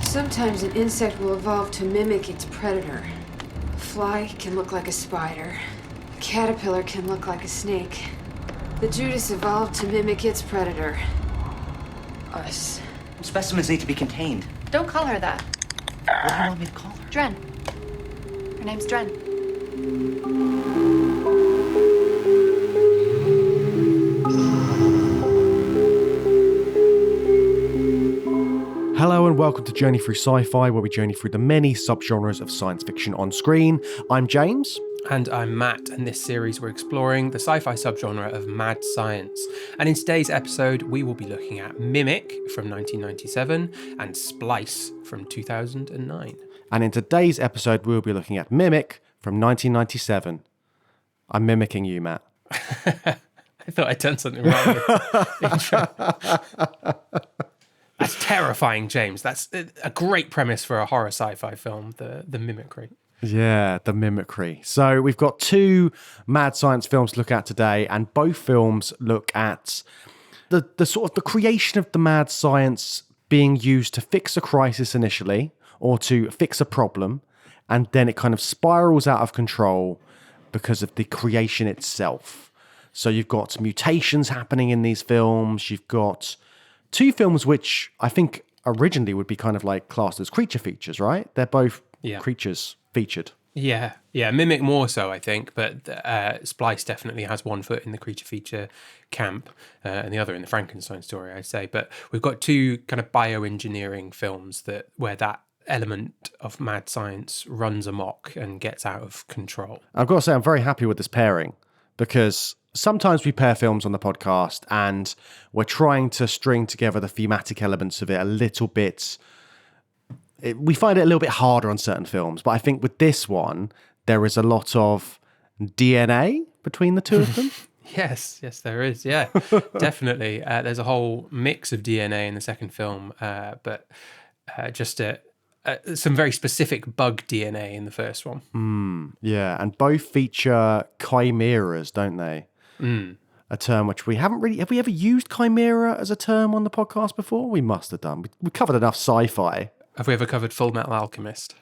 Sometimes an insect will evolve to mimic its predator. A fly can look like a spider. A caterpillar can look like a snake. The Judas evolved to mimic its predator. Us. Specimens need to be contained. Don't call her that. What do you want me to call her? Dren. Her name's Dren. Hello and welcome to Journey Through Sci-Fi, where we journey through the many subgenres of science fiction on screen. I'm James. And I'm Matt, and this series we're exploring the sci-fi subgenre of mad science. And in today's episode, we will be looking at Mimic from 1997 and Splice from 2009. And in today's episode, we'll be looking at Mimic from 1997. I'm mimicking you, Matt. I thought I'd done something wrong with the intro. That's terrifying, James. That's a great premise for a horror sci-fi film, the mimicry. Yeah, the mimicry. So we've got two mad science films to look at today, and both films look at the sort of the creation of the mad science being used to fix a crisis initially, or to fix a problem, and then it kind of spirals out of control because of the creation itself. So you've got mutations happening in these films. You've got two films which I think originally would be kind of like classed as creature features, right? They're both creatures featured. Yeah. Mimic more so, I think, but Splice definitely has one foot in the creature feature camp and the other in the Frankenstein story, I'd say. But we've got two kind of bioengineering films where that element of mad science runs amok and gets out of control. I've got to say, I'm very happy with this pairing because sometimes we pair films on the podcast and we're trying to string together the thematic elements of it a little bit. We find it a little bit harder on certain films, but I think with this one, there is a lot of DNA between the two of them. Yes, there is. Yeah, definitely. There's a whole mix of DNA in the second film, but just some very specific bug DNA in the first one. Yeah, and both feature chimeras, don't they? A term which we haven't really... Have we ever used chimera as a term on the podcast before? We must have done. We covered enough sci-fi. Have we ever covered Full Metal Alchemist?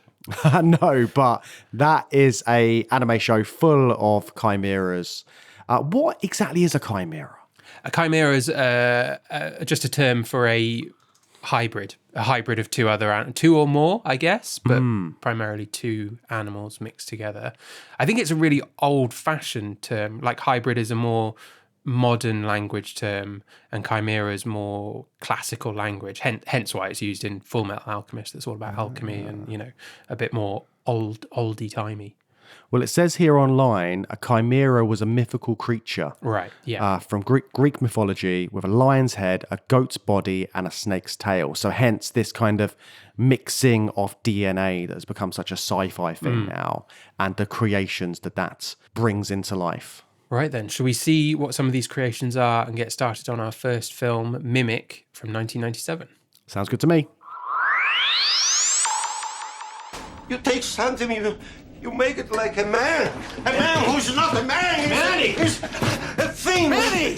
No, but that is a anime show full of chimeras. What exactly is a chimera? A chimera is just a term for a hybrid of two or more, I guess, but primarily two animals mixed together. I think it's a really old-fashioned term. Like hybrid is a more modern language term, and chimera is more classical language. Hence why it's used in Full Metal Alchemist. It's all about alchemy and a bit more oldie-timey. Well, it says here online, a chimera was a mythical creature. Right, yeah. From Greek mythology with a lion's head, a goat's body, and a snake's tail. So hence this kind of mixing of DNA that has become such a sci-fi thing now, and the creations that brings into life. Right then, shall we see what some of these creations are and get started on our first film, Mimic, from 1997? Sounds good to me. You take something, you make it like a man. A man who's not a man. Manny! Is a thing. Manny!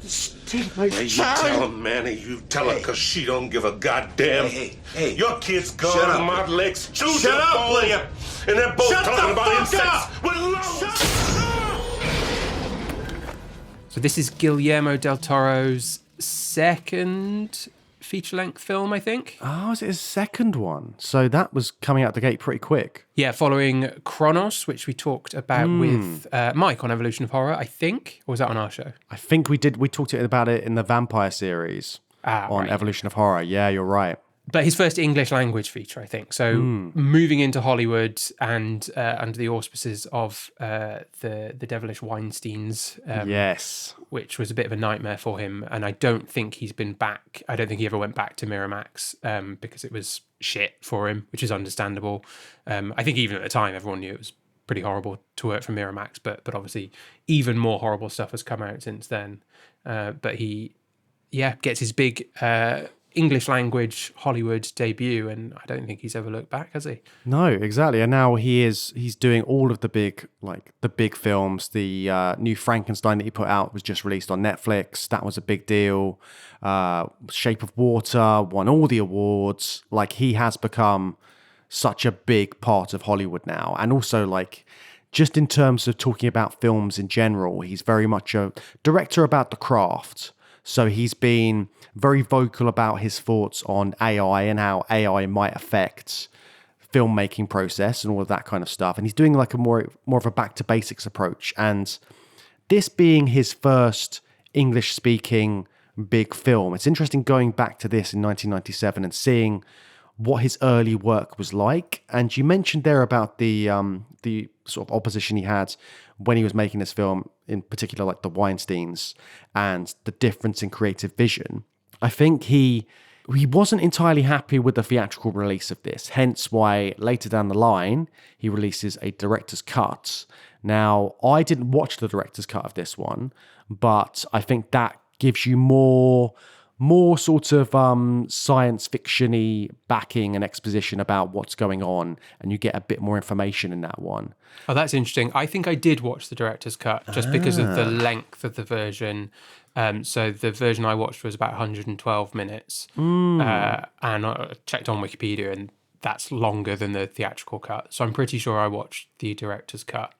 Steal my Hey, you tell her, Manny. You tell her, because she don't give a goddamn. Hey. Your kid's gone. Shut up. My legs. Shut up, will you? And they're both Shut talking the about fuck insects. up! With loads. So this is Guillermo del Toro's second feature-length film, I think. Oh, is it his second one? So that was coming out the gate pretty quick. Yeah, following Kronos, which we talked about with Mike on Evolution of Horror, I think. Or was that on our show? I think we did. We talked about it in the Vampire series on right. Evolution of Horror. Yeah, you're right. But his first English language feature, I think. So moving into Hollywood and under the auspices of the devilish Weinsteins. Yes. Which was a bit of a nightmare for him. And I don't think he's been back. I don't think he ever went back to Miramax because it was shit for him, which is understandable. I think even at the time, everyone knew it was pretty horrible to work for Miramax. But obviously, even more horrible stuff has come out since then. But he gets his big English language Hollywood debut, and I don't think he's ever looked back, has he? No, exactly. And now he's doing all of the big films. The new Frankenstein that he put out was just released on Netflix. That was a big deal. Shape of Water won all the awards. Like, he has become such a big part of Hollywood now. And also, like, just in terms of talking about films in general, he's very much a director about the craft. So he's been very vocal about his thoughts on AI and how AI might affect filmmaking process and all of that kind of stuff. And he's doing like a more of a back to basics approach. And this being his first English speaking big film, it's interesting going back to this in 1997 and seeing what his early work was like. And you mentioned there about the sort of opposition he had when he was making this film, in particular, like the Weinsteins, and the difference in creative vision. I think he wasn't entirely happy with the theatrical release of this, hence why later down the line, he releases a director's cut. Now, I didn't watch the director's cut of this one, but I think that gives you more sort of science fiction-y backing and exposition about what's going on, and you get a bit more information in that one. Oh, that's interesting. I think I did watch the director's cut just because of the length of the version. So the version I watched was about 112 minutes. And I checked on Wikipedia, and that's longer than the theatrical cut. So I'm pretty sure I watched the director's cut.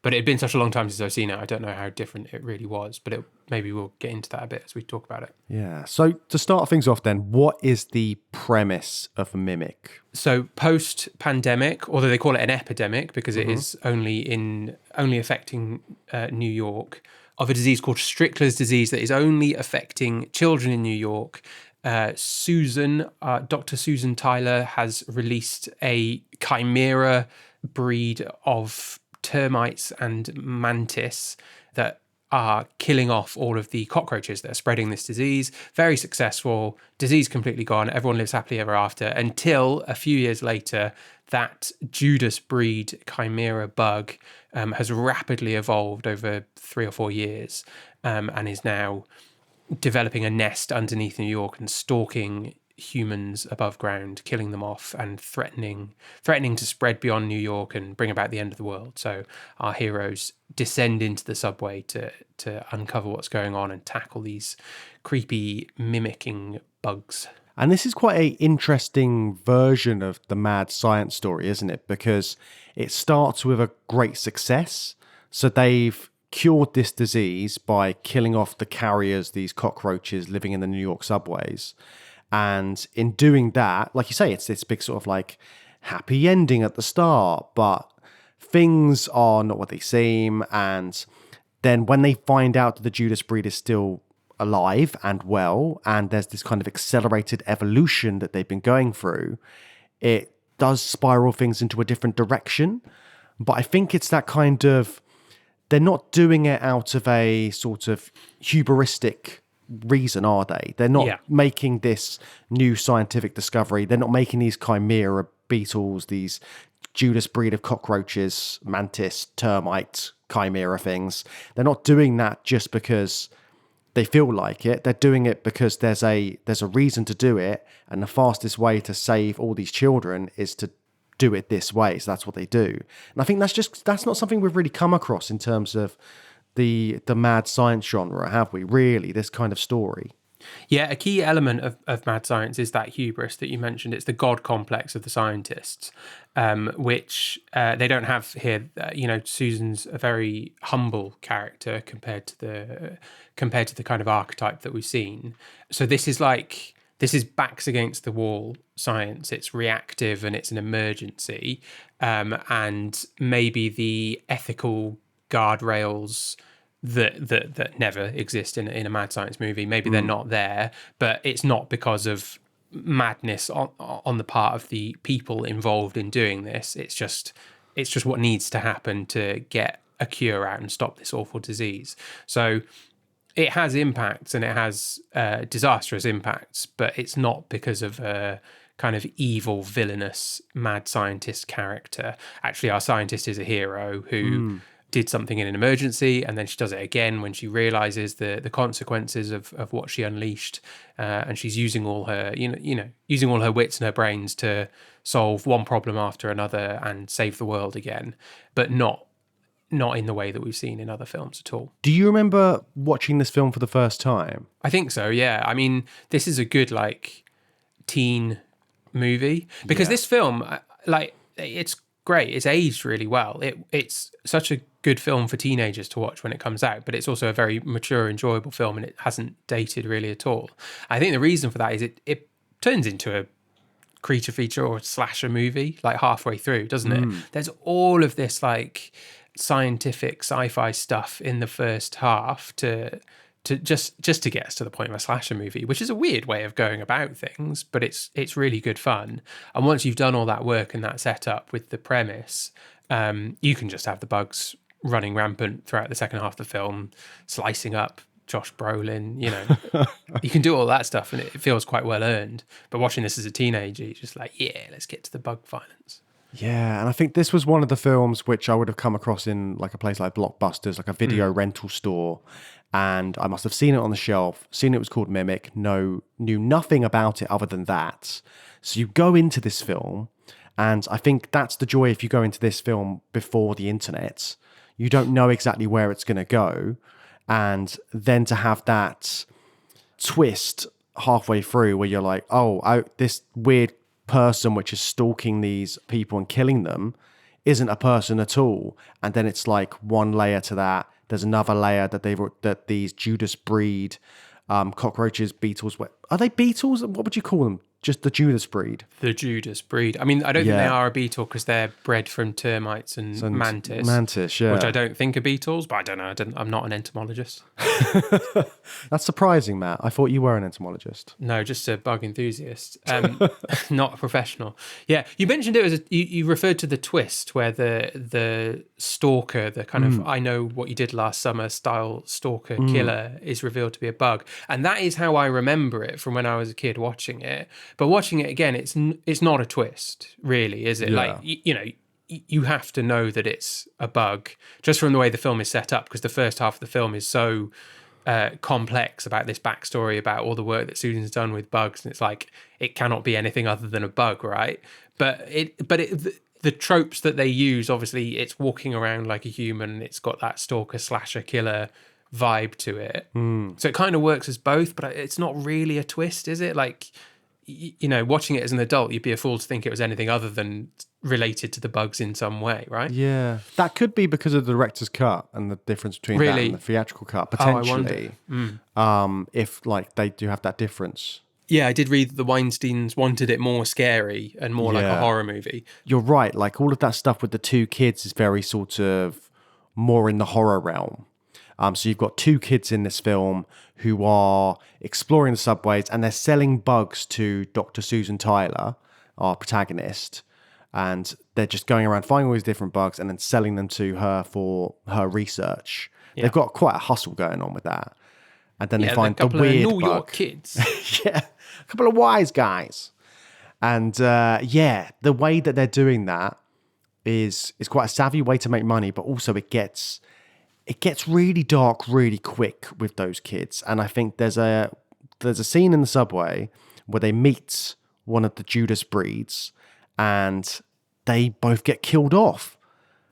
But it had been such a long time since I've seen it, I don't know how different it really was. But maybe we'll get into that a bit as we talk about it. Yeah. So to start things off then, what is the premise of Mimic? So post-pandemic, although they call it an epidemic because it is only affecting New York, of a disease called Strickler's disease that is only affecting children in New York. Dr. Susan Tyler has released a chimera breed of termites and mantis that are killing off all of the cockroaches that are spreading this disease. Very successful, disease completely gone, everyone lives happily ever after, until a few years later, that Judas breed chimera bug has rapidly evolved over 3 or 4 years and is now developing a nest underneath New York and stalking humans above ground, killing them off and threatening to spread beyond New York and bring about the end of the world. So our heroes descend into the subway to uncover what's going on and tackle these creepy mimicking bugs. And this is quite an interesting version of the mad science story, isn't it? Because it starts with a great success. So they've cured this disease by killing off the carriers, these cockroaches living in the New York subways. And in doing that, like you say, it's this big sort of like happy ending at the start, but things are not what they seem. And then when they find out that the Judas breed is still alive and well, and there's this kind of accelerated evolution that they've been going through, it does spiral things into a different direction. But I think it's that kind of, they're not doing it out of a sort of hubristic reason, are they? They're not making this new scientific discovery. They're not making these chimera beetles, these Judas breed of cockroaches, mantis, termite, chimera things. They're not doing that just because they feel like it. They're doing it because there's a reason to do it, and the fastest way to save all these children is to do it this way. So that's what they do. And I think that's not something we've really come across in terms of the mad science genre, have we, really, this kind of story? Yeah, a key element of mad science is that hubris that you mentioned. It's the God complex of the scientists, which they don't have here. Susan's a very humble character compared to the kind of archetype that we've seen. So this is backs against the wall science. It's reactive and it's an emergency, and maybe the ethical guardrails that never exist in a mad science movie. Maybe they're not there, but it's not because of madness on the part of the people involved in doing this. It's just what needs to happen to get a cure out and stop this awful disease. So it has impacts, and it has disastrous impacts, but it's not because of a kind of evil, villainous, mad scientist character. Actually, our scientist is a hero who did something in an emergency, and then she does it again when she realizes the consequences of what she unleashed, and she's using all her using all her wits and her brains to solve one problem after another and save the world again, but not in the way that we've seen in other films at all. Do you remember watching this film for the first time? I think so, yeah. I mean, this is a good teen movie, because this film, it's great. It's aged really well. It's such a good film for teenagers to watch when it comes out, but it's also a very mature, enjoyable film, and it hasn't dated really at all. I think the reason for that is it turns into a creature feature or slasher movie halfway through, doesn't it? There's all of this scientific sci-fi stuff in the first half to just to get us to the point of a slasher movie, which is a weird way of going about things, but it's really good fun. And once you've done all that work and that setup with the premise, you can just have the bugs running rampant throughout the second half of the film, slicing up Josh Brolin, you can do all that stuff and it feels quite well earned. But watching this as a teenager, you're just let's get to the bug violence. Yeah, and I think this was one of the films which I would have come across in a place like Blockbusters, a video rental store, and I must have seen it on the shelf, seen it was called Mimic, knew nothing about it other than that. So you go into this film, and I think that's the joy if you go into this film before the internet. You don't know exactly where it's going to go, and then to have that twist halfway through where you're like, this weird person which is stalking these people and killing them isn't a person at all, and then it's one layer to that. There's another layer that these Judas breed cockroaches, beetles. Are they beetles? What would you call them? Just the Judas breed. The Judas breed. I mean, I don't think they are a beetle because they're bred from termites and mantis. Mantis, yeah. Which I don't think are beetles, but I don't know. I'm not an entomologist. That's surprising, Matt. I thought you were an entomologist. No, just a bug enthusiast. Not a professional. Yeah, you mentioned it as you referred to the twist where the stalker, the kind of I know what you did last summer style stalker killer is revealed to be a bug. And that is how I remember it from when I was a kid watching it. But watching it again, it's not a twist, really, is it? Yeah. You have to know that it's a bug just from the way the film is set up, because the first half of the film is so complex about this backstory, about all the work that Susan's done with bugs, and it's it cannot be anything other than a bug, right? But the tropes that they use, obviously, it's walking around like a human, it's got that stalker slasher killer vibe to it. So it kind of works as both, but it's not really a twist, is it? Watching it as an adult, you'd be a fool to think it was anything other than related to the bugs in some way, right? Yeah. That could be because of the director's cut and the difference between that and the theatrical cut, potentially. If they do have that difference. Yeah, I did read that the Weinsteins wanted it more scary and more like a horror movie. You're right. All of that stuff with the two kids is very sort of more in the horror realm. So you've got two kids in this film who are exploring the subways, and they're selling bugs to Dr. Susan Tyler, our protagonist, and they're just going around finding all these different bugs and then selling them to her for her research. Yeah. They've got quite a hustle going on with that. And then they find the weird New bug. York kids. Yeah, a couple of wise guys. And the way that they're doing that is quite a savvy way to make money, but also it gets really dark really quick with those kids. And I think there's a scene in the subway where they meet one of the Judas breeds and they both get killed off.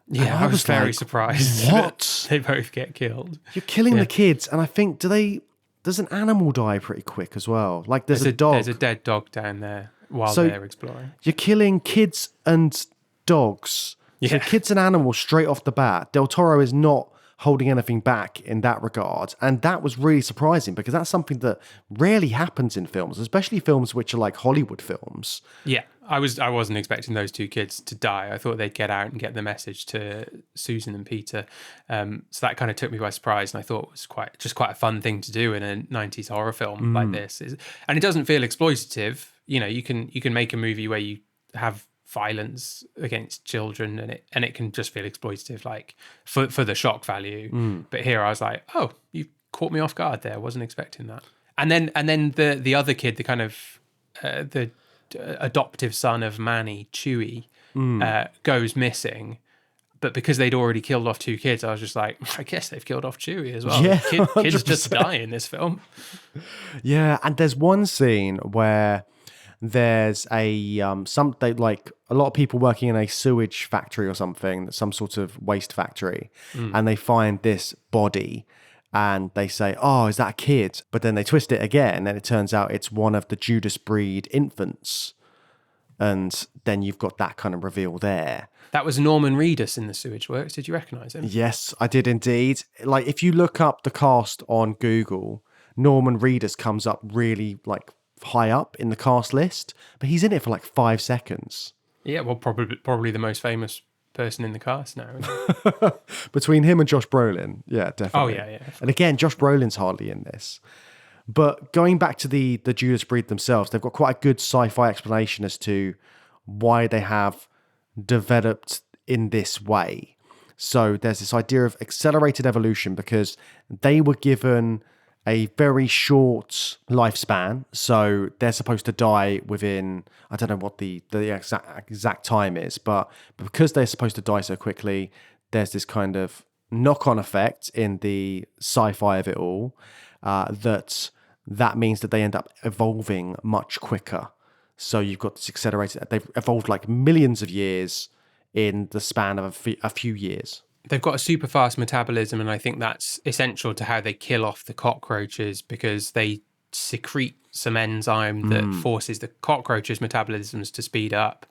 Yeah, I was very surprised. What? They both get killed. You're killing the kids. And I think, does an animal die pretty quick as well? There's a dog. There's a dead dog down there while they're exploring. You're killing kids and dogs. Yeah. So kids and animals straight off the bat. Del Toro is not holding anything back in that regard. And that was really surprising because that's something that rarely happens in films, especially films which are like Hollywood films. Yeah, I wasn't expecting those two kids to die. I thought they'd get out and get the message to Susan and Peter. So that kind of took me by surprise, and I thought it was quite a fun thing to do in a 90s horror film like this. And it doesn't feel exploitative. You can make a movie where you have violence against children and it can just feel exploitative, for the shock value. But here I was like, oh, you caught me off guard there. I wasn't expecting that. And then the other kid, the kind of the adoptive son of Manny, Chewie, goes missing, But because they'd already killed off 2 kids, I was just like, I guess they've killed off Chewie as well. Yeah, Kids just 100%. die in this film. Yeah, and there's one scene where there's something like a lot of people working in a sewage factory or something, some sort of waste factory, and they find this body and they say, oh, is that a kid? But then they twist it again and it turns out it's one of the Judas breed infants. And then you've got that kind of reveal there. That was Norman Reedus in the Sewage Works. Did you recognise him? Yes, I did indeed. Like, if you look up the cast on Google, Norman Reedus comes up really like high up in the cast list, but he's in it for like 5 seconds. Yeah, well, probably the most famous person in the cast now. Between him and Josh Brolin, yeah, definitely. Oh, yeah. And again, Josh Brolin's hardly in this. But going back to the Judas breed themselves, they've got quite a good sci-fi explanation as to why they have developed in this way. So there's this idea of accelerated evolution because they were given a very short lifespan. So they're supposed to die within, I don't know what the exact time is, but because they're supposed to die so quickly, there's this kind of knock-on effect in the sci-fi of it all, that means that they end up evolving much quicker. So you've got this accelerated, they've evolved like millions of years in the span of a few years. They've got a super fast metabolism, and I think that's essential to how they kill off the cockroaches because they secrete some enzyme that forces the cockroaches' metabolisms to speed up,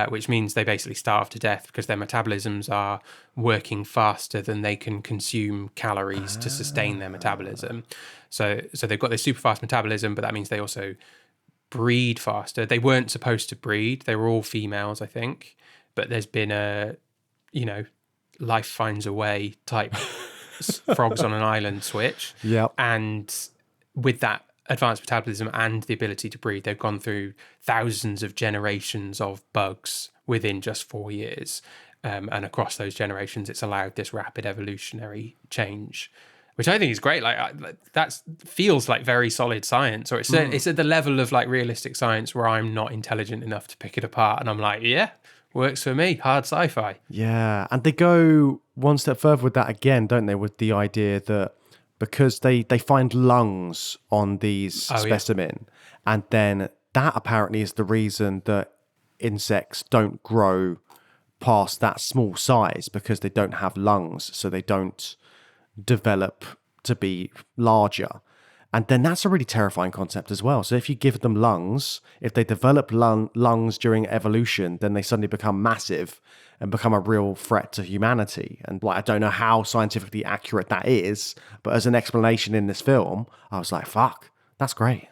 which means they basically starve to death because their metabolisms are working faster than they can consume calories to sustain their metabolism. So they've got this super fast metabolism, but that means they also breed faster. They weren't supposed to breed. They were all females, I think, but there's been a, life finds a way type frogs on an island switch. Yep. And with that advanced metabolism and the ability to breed, they've gone through thousands of generations of bugs within just 4 years. And across those generations, it's allowed this rapid evolutionary change, which I think is great. That feels like very solid science, or it's at the level of like realistic science where I'm not intelligent enough to pick it apart. And I'm like, yeah, works for me. Hard sci-fi. Yeah, and they go one step further with that again, don't they? With the idea that because they find lungs on these specimen, and then that apparently is the reason that insects don't grow past that small size because they don't have lungs, so they don't develop to be larger. And then that's a really terrifying concept as well. So if you give them lungs, if they develop lungs during evolution, then they suddenly become massive and become a real threat to humanity. And I don't know how scientifically accurate that is, but as an explanation in this film, I was like, fuck, that's great.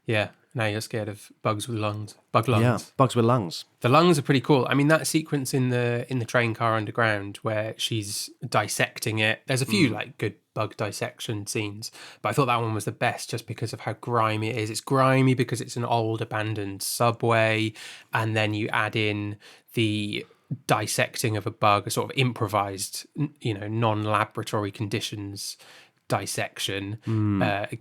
Yeah. Now you're scared of bugs with lungs. Bug lungs. Yeah, bugs with lungs. The lungs are pretty cool. I mean, that sequence in the train car underground where she's dissecting it. There's a few like good bug dissection scenes, but I thought that one was the best just because of how grimy it is. It's grimy because it's an old abandoned subway, and then you add in the dissecting of a bug, a sort of improvised, non-laboratory conditions dissection,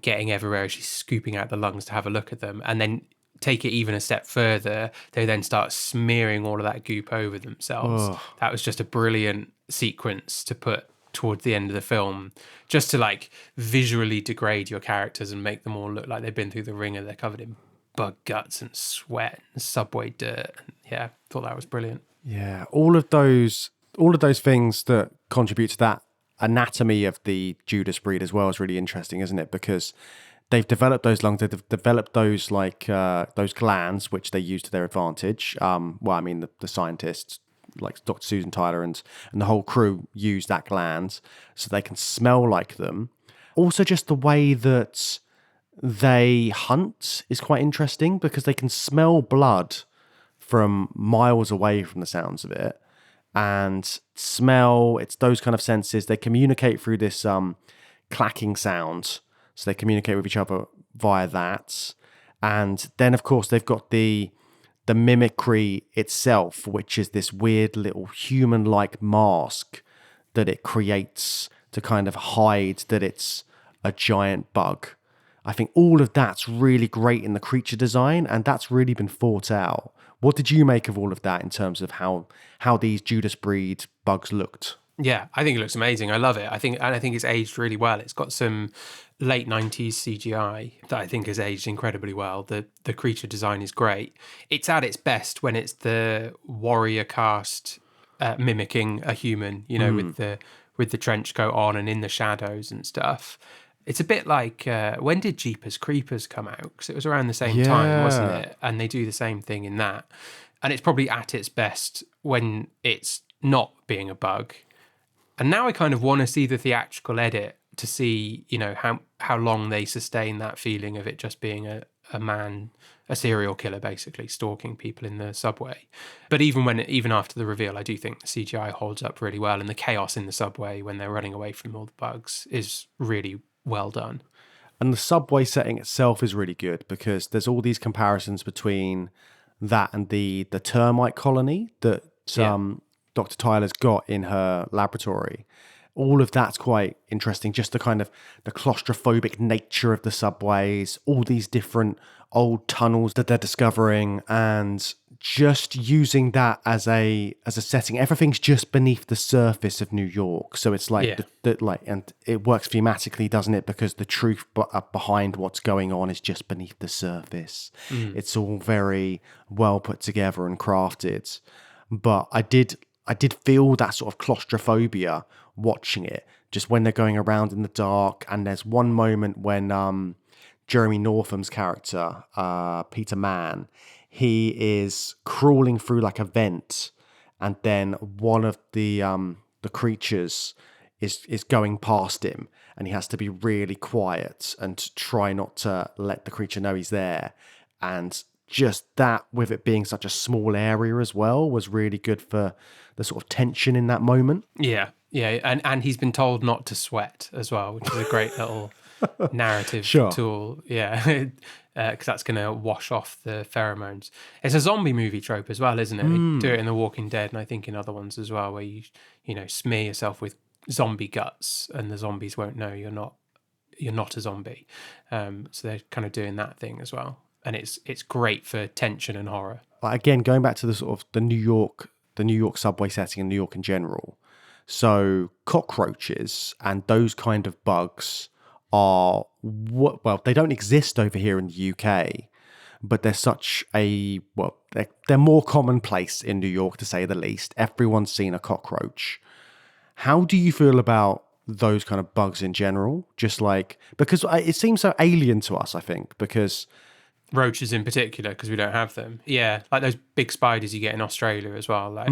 getting everywhere. She's scooping out the lungs to have a look at them, and then take it even a step further, they then start smearing all of that goop over themselves. That was just a brilliant sequence to put towards the end of the film, just to like visually degrade your characters and make them all look like they've been through the ringer. They're covered in bug guts and sweat and subway dirt. Yeah, thought that was brilliant. Yeah, all of those things that contribute to that anatomy of the Judas breed as well is really interesting, isn't it? Because they've developed those lungs, they've developed those those glands, which they use to their advantage. The scientists like Dr. Susan Tyler and the whole crew use that gland so they can smell like them. Also, just the way that they hunt is quite interesting because they can smell blood from miles away from the sounds of it. And smell, it's those kind of senses. They communicate through this clacking sound. So they communicate with each other via that. And then, of course, they've got the mimicry itself, which is this weird little human-like mask that it creates to kind of hide that it's a giant bug. I think all of that's really great in the creature design, and that's really been thought out. What did you make of all of that in terms of how these Judas breed bugs looked? Yeah, I think it looks amazing. I love it. I think it's aged really well. It's got some late 90s CGI that I think has aged incredibly well. The creature design is great. It's at its best when it's the warrior cast mimicking a human, with the trench coat on and in the shadows and stuff. It's a bit like, when did Jeepers Creepers come out? Because it was around the same time, wasn't it? And they do the same thing in that. And it's probably at its best when it's not being a bug. And now I kind of want to see the theatrical edit to see, how long they sustain that feeling of it just being a man, a serial killer, basically stalking people in the subway. But even after the reveal, I do think the CGI holds up really well, and the chaos in the subway when they're running away from all the bugs is really well done. And the subway setting itself is really good because there's all these comparisons between that and the termite colony that Dr. Tyler's got in her laboratory. All of that's quite interesting. Just the kind of the claustrophobic nature of the subways, all these different old tunnels that they're discovering, and just using that as a setting. Everything's just beneath the surface of New York, so it's like and it works thematically, doesn't it? Because the truth behind what's going on is just beneath the surface. It's all very well put together and crafted. But I did feel that sort of claustrophobia watching it, just when they're going around in the dark. And there's one moment when Jeremy Northam's character, Peter Mann, he is crawling through like a vent, and then one of the creatures is going past him, and he has to be really quiet and try not to let the creature know he's there. And just that, with it being such a small area as well, was really good for the sort of tension in that moment. Yeah. And he's been told not to sweat as well, which is a great little narrative tool. Yeah. Because that's going to wash off the pheromones. It's a zombie movie trope as well, isn't it? They do it in The Walking Dead, and I think in other ones as well, where you smear yourself with zombie guts and the zombies won't know you're not a zombie. So they're kind of doing that thing as well. And it's great for tension and horror. But again, going back to the sort of the New York subway setting and New York in general. So cockroaches and those kind of bugs are they don't exist over here in the UK, but they're they're more commonplace in New York, to say the least. Everyone's seen a cockroach. How do you feel about those kind of bugs in general? Just like, because it seems so alien to us, I think, because roaches in particular, because we don't have them. Yeah, like those big spiders you get in Australia as well. Like,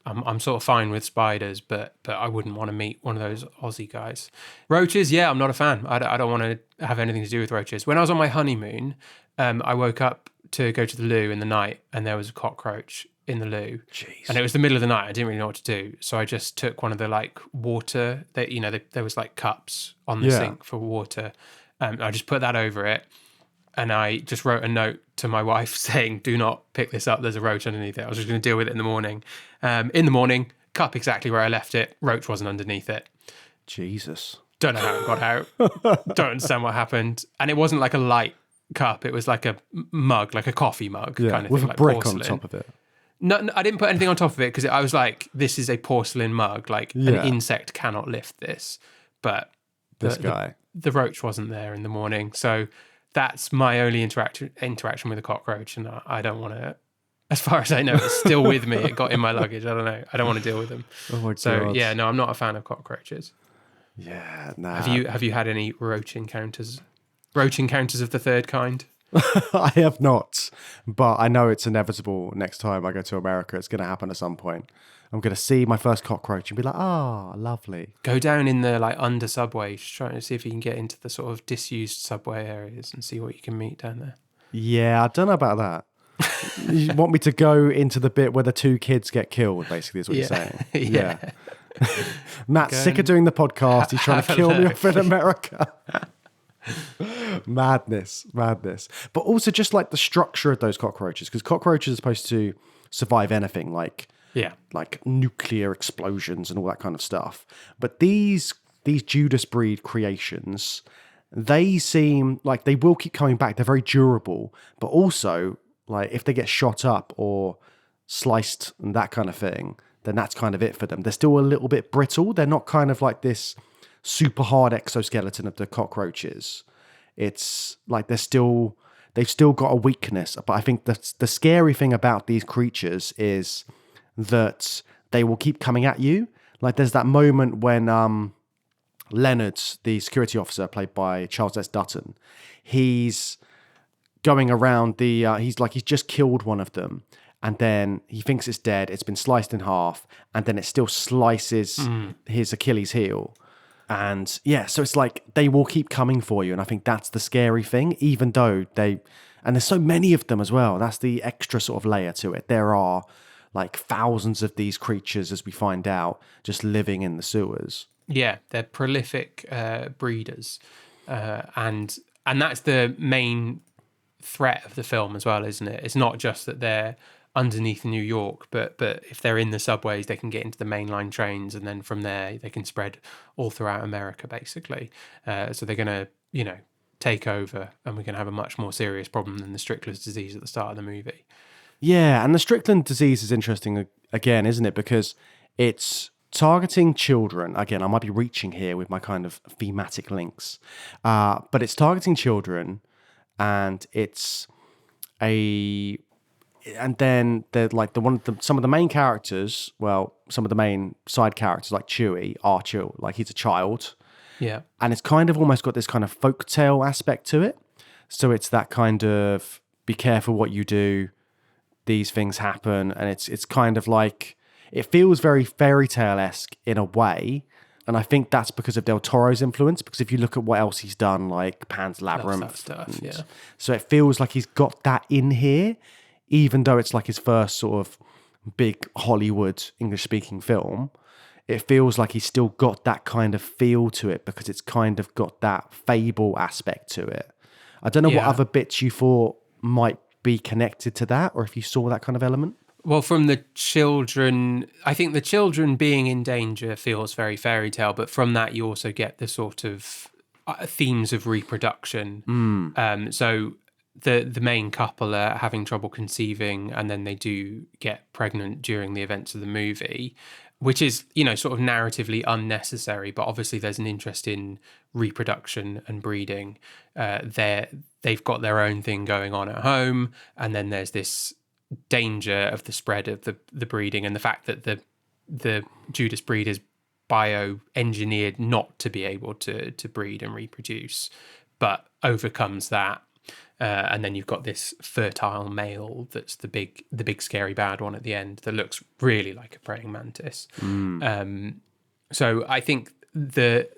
I'm sort of fine with spiders, but I wouldn't want to meet one of those Aussie guys. Roaches, yeah, I'm not a fan. I don't want to have anything to do with roaches. When I was on my honeymoon, I woke up to go to the loo in the night, and there was a cockroach in the loo. Jeez. And it was the middle of the night. I didn't really know what to do, so I just took one of the like water that there was like cups on the sink for water. I just put that over it. And I just wrote a note to my wife saying, do not pick this up. There's a roach underneath it. I was just going to deal with it in the morning. In the morning, cup exactly where I left it. Roach wasn't underneath it. Jesus. Don't know how it got out. Don't understand what happened. And it wasn't like a light cup. It was like a mug, like a coffee mug kind of with thing. a brick porcelain. on top of it. No, I didn't put anything on top of it because I was like, this is a porcelain mug. Like an insect cannot lift this. But the roach wasn't there in the morning. So that's my only interaction with a cockroach, and I don't want to. As far as I know, it's still with me. It got in my luggage. I don't know. I don't want to deal with them. Oh my God. So yeah, no, I'm not a fan of cockroaches. Yeah, nah. Have you had any roach encounters? Roach encounters of the third kind? I have not, but I know it's inevitable. Next time I go to America, it's going to happen at some point. I'm going to see my first cockroach and be like, lovely. Go down in the like under subway, just trying to see if you can get into the sort of disused subway areas and see what you can meet down there. Yeah, I don't know about that. You want me to go into the bit where the two kids get killed, basically, is what you're saying. Yeah. Matt's sick of doing the podcast. He's trying to kill me off in America. Madness. But also just like the structure of those cockroaches, because cockroaches are supposed to survive anything, like nuclear explosions and all that kind of stuff. But these Judas breed creations, they seem like they will keep coming back. They're very durable, but also like if they get shot up or sliced and that kind of thing, then that's kind of it for them. They're still a little bit brittle. They're not kind of like this super hard exoskeleton of the cockroaches. It's like they've still got a weakness. But I think the scary thing about these creatures is that they will keep coming at you. Like there's that moment when Leonard, the security officer played by Charles S. Dutton, he's going around he's just killed one of them, and then he thinks it's dead. It's been sliced in half, and then it still slices his Achilles heel. And yeah, so it's like they will keep coming for you, and I think that's the scary thing. Even though and there's so many of them as well. That's the extra sort of layer to it. There are like thousands of these creatures, as we find out, just living in the sewers. Yeah, they're prolific breeders, and that's the main threat of the film as well, isn't it? It's not just that they're underneath New York, but if they're in the subways, they can get into the mainline trains, and then from there they can spread all throughout America, basically. So they're going to, take over, and we're going to have a much more serious problem than the Strickland's disease at the start of the movie. Yeah, and the Strickland disease is interesting again, isn't it? Because it's targeting children. Again, I might be reaching here with my kind of thematic links, but it's targeting children, and and then they're like some of the main characters. Well, some of the main side characters like Chewie are like he's a child. Yeah, and it's kind of almost got this kind of folktale aspect to it. So it's that kind of be careful what you do. These things happen, and it's kind of like it feels very fairy tale-esque in a way, and I think that's because of Del Toro's influence. Because if you look at what else he's done, like Pan's Labyrinth, stuff, yeah. So it feels like he's got that in here, even though it's like his first sort of big Hollywood English-speaking film. It feels like he's still got that kind of feel to it because it's kind of got that fable aspect to it. I don't know what other bits you thought might be connected to that, or if you saw that kind of element. Well, from the children, I think the children being in danger feels very fairy tale, but from that you also get the sort of themes of reproduction. So the main couple are having trouble conceiving, and then they do get pregnant during the events of the movie, which is, sort of narratively unnecessary, but obviously there's an interest in reproduction and breeding. They've got their own thing going on at home, and then there's this danger of the spread of the breeding, and the fact that the Judas breed is bioengineered not to be able to breed and reproduce, but overcomes that. And then you've got this fertile male that's the big scary bad one at the end that looks really like a praying mantis. So I think the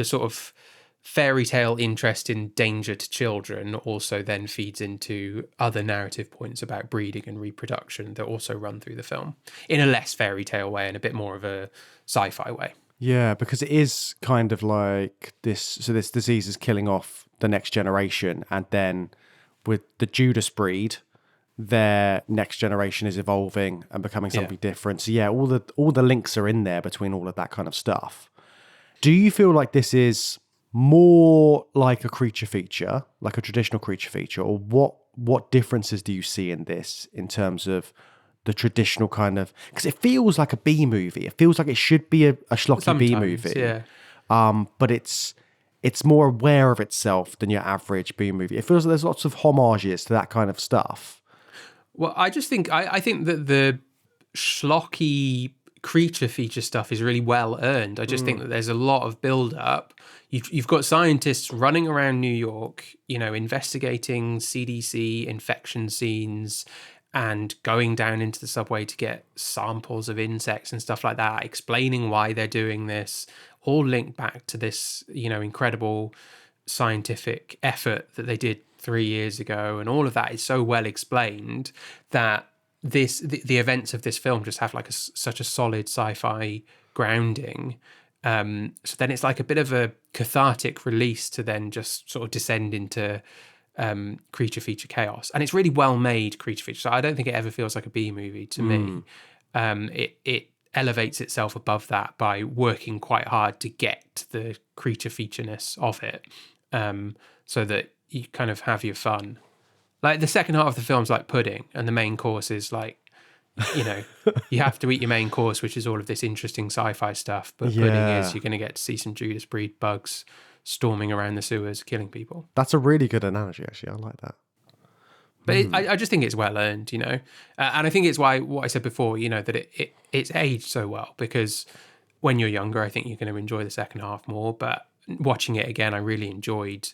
sort of fairy tale interest in danger to children also then feeds into other narrative points about breeding and reproduction that also run through the film in a less fairy tale way and a bit more of a sci-fi way. Yeah, because it is kind of like this. So this disease is killing off the next generation, and then with the Judas breed, their next generation is evolving and becoming something different. So yeah, all the links are in there between all of that kind of stuff. Do you feel like this is more like a creature feature, like a traditional creature feature, or what differences do you see in this in terms of the traditional kind of, because it feels like a B movie. It feels like it should be a schlocky B movie. Yeah. But it's more aware of itself than your average B movie. It feels like there's lots of homages to that kind of stuff. Well, I just think I think that the schlocky creature feature stuff is really well earned. I just think that there's a lot of build up. You've got scientists running around New York, investigating CDC infection scenes and going down into the subway to get samples of insects and stuff like that, explaining why they're doing this, all linked back to this, incredible scientific effort that they did 3 years ago. And all of that is so well explained that the events of this film just have like such a solid sci-fi grounding. So then it's like a bit of a cathartic release to then just sort of descend into creature feature chaos, and it's really well made creature feature. So I don't think it ever feels like a B movie to me. It elevates itself above that by working quite hard to get the creature featureness of it, so that you kind of have your fun. Like the second half of the film's like pudding, and the main course is like, you know, you have to eat your main course, which is all of this interesting sci-fi stuff. But pudding is you're going to get to see some Judas breed bugs storming around the sewers, killing people. That's a really good analogy, actually. I like that. But I just think it's well earned, you know, and I think it's why what I said before, you know, that it's aged so well, because when you're younger, I think you're going to enjoy the second half more. But watching it again, I really enjoyed,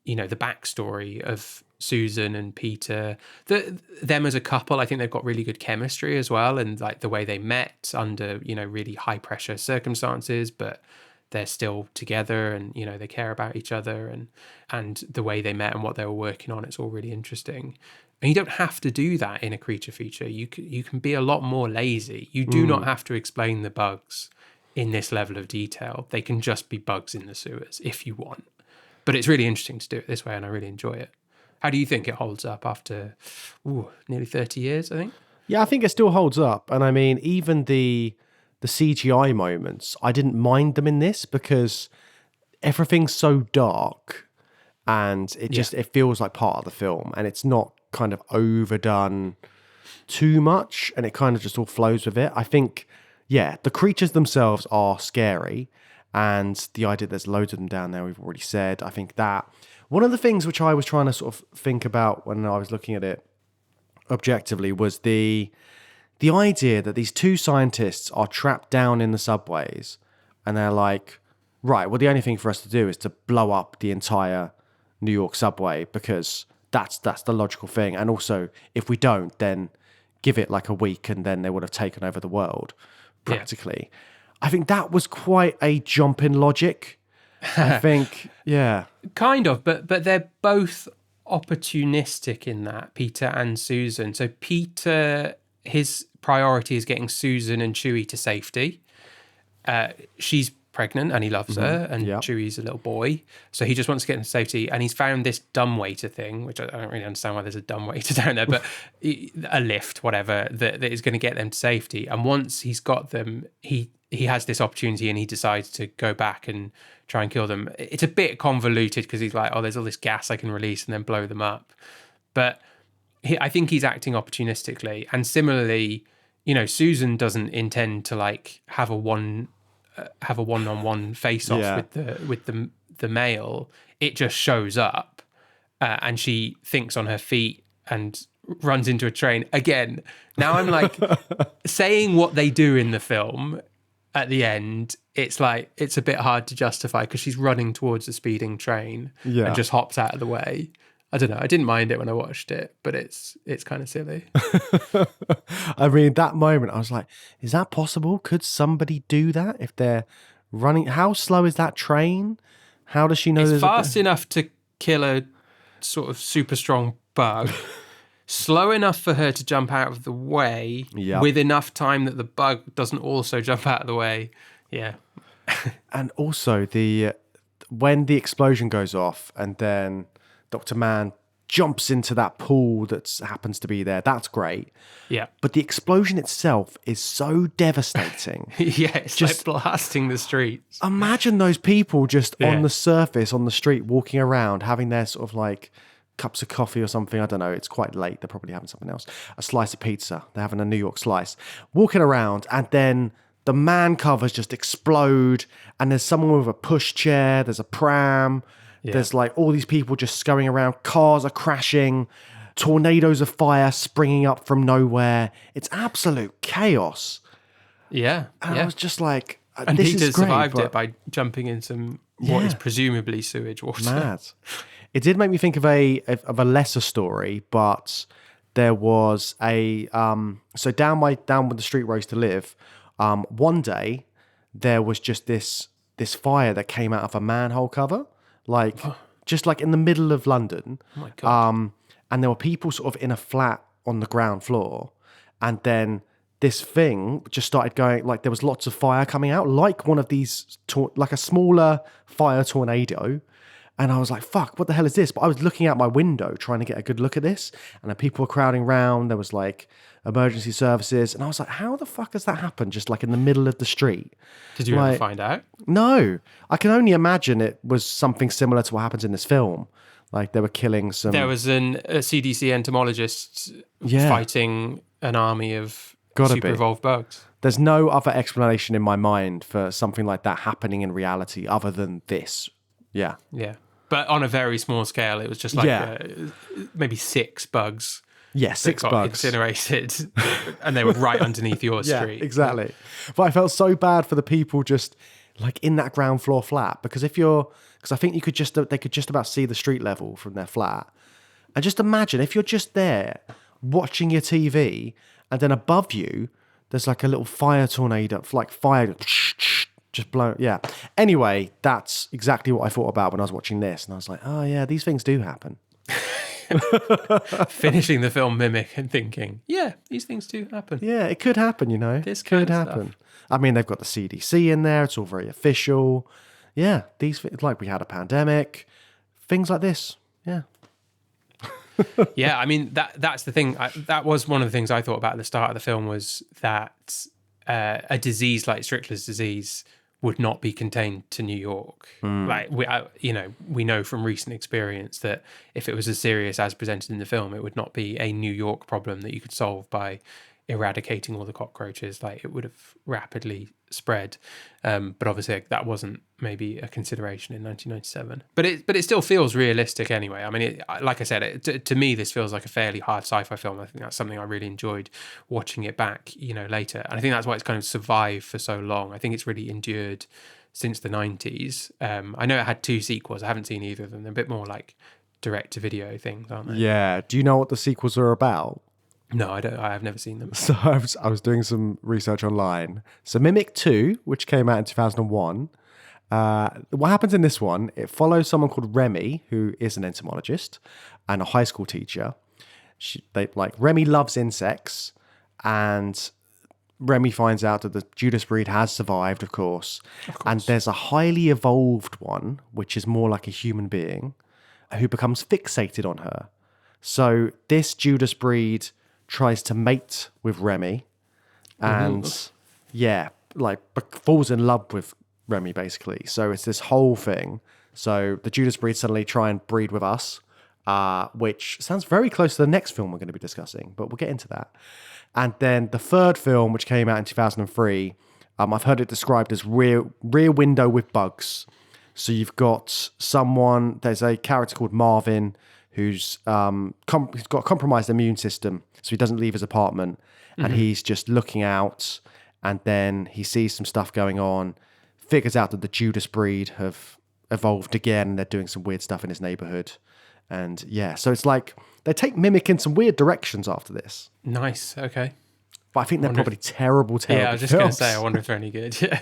you know, the backstory of Susan and Peter, them as a couple. I think they've got really good chemistry as well, and like the way they met under, you know, really high pressure circumstances, but they're still together, and you know they care about each other, and the way they met and what they were working on, it's all really interesting. And you don't have to do that in a creature feature. You can be a lot more lazy. You do not have to explain the bugs in this level of detail. They can just be bugs in the sewers if you want. But it's really interesting to do it this way, and I really enjoy it. How do you think it holds up after nearly 30 years, I think? Yeah, I think it still holds up. And I mean, even the CGI moments, I didn't mind them in this because everything's so dark and it feels like part of the film, and it's not kind of overdone too much, and it kind of just all flows with it. I think, the creatures themselves are scary, and the idea there's loads of them down there, we've already said. I think that one of the things which I was trying to sort of think about when I was looking at it objectively was the idea that these two scientists are trapped down in the subways, and they're like, right, well, the only thing for us to do is to blow up the entire New York subway, because that's the logical thing. And also, if we don't, then give it like a week and then they would have taken over the world, practically. Yeah. I think that was quite a jump in logic. I think, Kind of, but they're both opportunistic in that, Peter and Susan. So Peter, his priority is getting Susan and Chewie to safety. She's pregnant and he loves her, and Chewie's a little boy, so he just wants to get into safety. And he's found this dumbwaiter thing, which I don't really understand why there's a dumbwaiter down there, but a lift, whatever, that is going to get them to safety. And once he's got them, he has this opportunity, and he decides to go back and try and kill them. It's a bit convoluted because he's like, oh, there's all this gas I can release and then blow them up. But I think he's acting opportunistically. And similarly, you know, Susan doesn't intend to like have a one-on-one face-off with the male. It just shows up, and she thinks on her feet and runs into a train. Again, now I'm like saying what they do in the film at the end, it's like it's a bit hard to justify because she's running towards a speeding train and just hops out of the way. I don't know. I didn't mind it when I watched it, but it's kind of silly. I mean, that moment, I was like, is that possible? Could somebody do that if they're running? How slow is that train? How does she know? It's fast enough to kill a sort of super strong bug. Slow enough for her to jump out of the way with enough time that the bug doesn't also jump out of the way. Yeah. And also when the explosion goes off and then Dr. Mann jumps into that pool that happens to be there. That's great. Yeah. But the explosion itself is so devastating. It's just like blasting the streets. Imagine those people just on the surface, on the street, walking around, having their sort of like cups of coffee or something. I don't know. It's quite late. They're probably having something else. A slice of pizza. They're having a New York slice. Walking around, and then the man covers just explode, and there's someone with a pushchair. There's a pram. Yeah. There's like all these people just scurrying around. Cars are crashing. Tornadoes of fire springing up from nowhere. It's absolute chaos. Yeah. And I was just like, and this Peter is great, survived it by jumping in some what is presumably sewage water. Mad. It did make me think of a lesser story, but there was a so down with the street where I used to live. One day there was just this fire that came out of a manhole cover. Like, just like in the middle of London. Oh my God. And there were people sort of in a flat on the ground floor. And then this thing just started going, like there was lots of fire coming out, like one of these, like a smaller fire tornado. And I was like, fuck, what the hell is this? But I was looking out my window trying to get a good look at this. And then people were crowding around. There was like emergency services. And I was like, how the fuck has that happened? Just like in the middle of the street. Did you ever find out? No. I can only imagine it was something similar to what happens in this film. Like they were killing some... There was a CDC entomologist fighting an army of super evolved bugs. There's no other explanation in my mind for something like that happening in reality other than this. Yeah. Yeah. But on a very small scale, it was just like maybe 6 bugs. Yeah, 6 bugs. Incinerated. And they were right underneath your street. Yeah, exactly. But I felt so bad for the people just like in that ground floor flat. Because I think they could just about see the street level from their flat. And just imagine if you're just there watching your TV and then above you, there's like a little fire tornado, like fire just blow. Yeah. Anyway, that's exactly what I thought about when I was watching this. And I was like, oh yeah, these things do happen. Finishing the film Mimic and thinking, yeah, these things do happen. Yeah, it could happen, you know. This could happen. I mean, they've got the CDC in there. It's all very official. Yeah, like we had a pandemic, things like this. Yeah. Yeah, I mean, that's the thing. That was one of the things I thought about at the start of the film was that a disease like Strickler's disease would not be contained to New York. Like we know from recent experience that if it was as serious as presented in the film, it would not be a New York problem that you could solve by eradicating all the cockroaches. Like it would have rapidly spread. But obviously that wasn't maybe a consideration in 1997. But it still feels realistic anyway. I mean, like I said, to me, this feels like a fairly hard sci-fi film. I think that's something I really enjoyed watching it back, later. And I think that's why it's kind of survived for so long. I think it's really endured since the 90s. I know it had 2 sequels. I haven't seen either of them. They're a bit more like direct-to-video things, aren't they? Yeah. Do you know what the sequels are about? No, I don't. I have never seen them. So I was doing some research online. So Mimic 2, which came out in 2001, what happens in this one, it follows someone called Remy, who is an entomologist and a high school teacher. Remy loves insects, and Remy finds out that the Judas breed has survived, of course. And there's a highly evolved one, which is more like a human being, who becomes fixated on her. So this Judas breed tries to mate with Remy and falls in love with Remy basically. So it's this whole thing. So the Judas breed suddenly try and breed with us, which sounds very close to the next film we're going to be discussing, but we'll get into that. And then the third film, which came out in 2003, I've heard it described as rear window with bugs. So you've got there's a character called Marvin who's he's got a compromised immune system, so he doesn't leave his apartment, and he's just looking out, and then he sees some stuff going on, figures out that the Judas breed have evolved again, and they're doing some weird stuff in his neighborhood. And yeah, so it's like they take Mimic in some weird directions after this. Nice, okay. But I think they're probably terrible Yeah, I was just going to say, I wonder if they're any good. Yeah.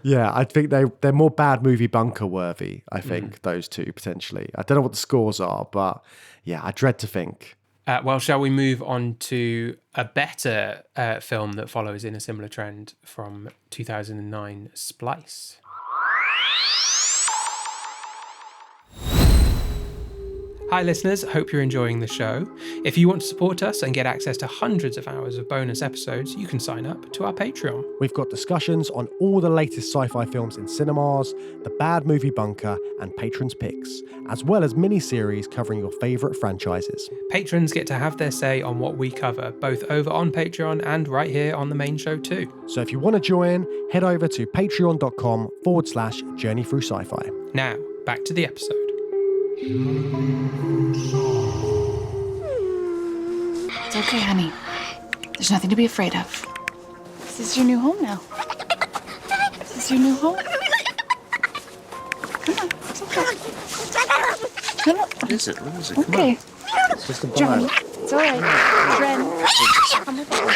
Yeah, I think they're more bad movie bunker worthy, I think, those two, potentially. I don't know what the scores are, but yeah, I dread to think. Well, shall we move on to a better film that follows in a similar trend from 2009, Splice? Hi listeners, hope you're enjoying the show. If you want to support us and get access to hundreds of hours of bonus episodes, you can sign up to our Patreon. We've got discussions on all the latest sci-fi films in cinemas, the Bad Movie Bunker, and Patrons' Picks, as well as mini-series covering your favourite franchises. Patrons get to have their say on what we cover, both over on Patreon and right here on the main show too. So if you want to join, head over to patreon.com/Journey Through Sci-Fi. Now, back to the episode. It's okay, honey. There's nothing to be afraid of. This is your new home now. This is your new home. Come on, it's okay. No. What is it? Come okay. on. It's just a Johnny, vibe. it's all right. Dren, come with us.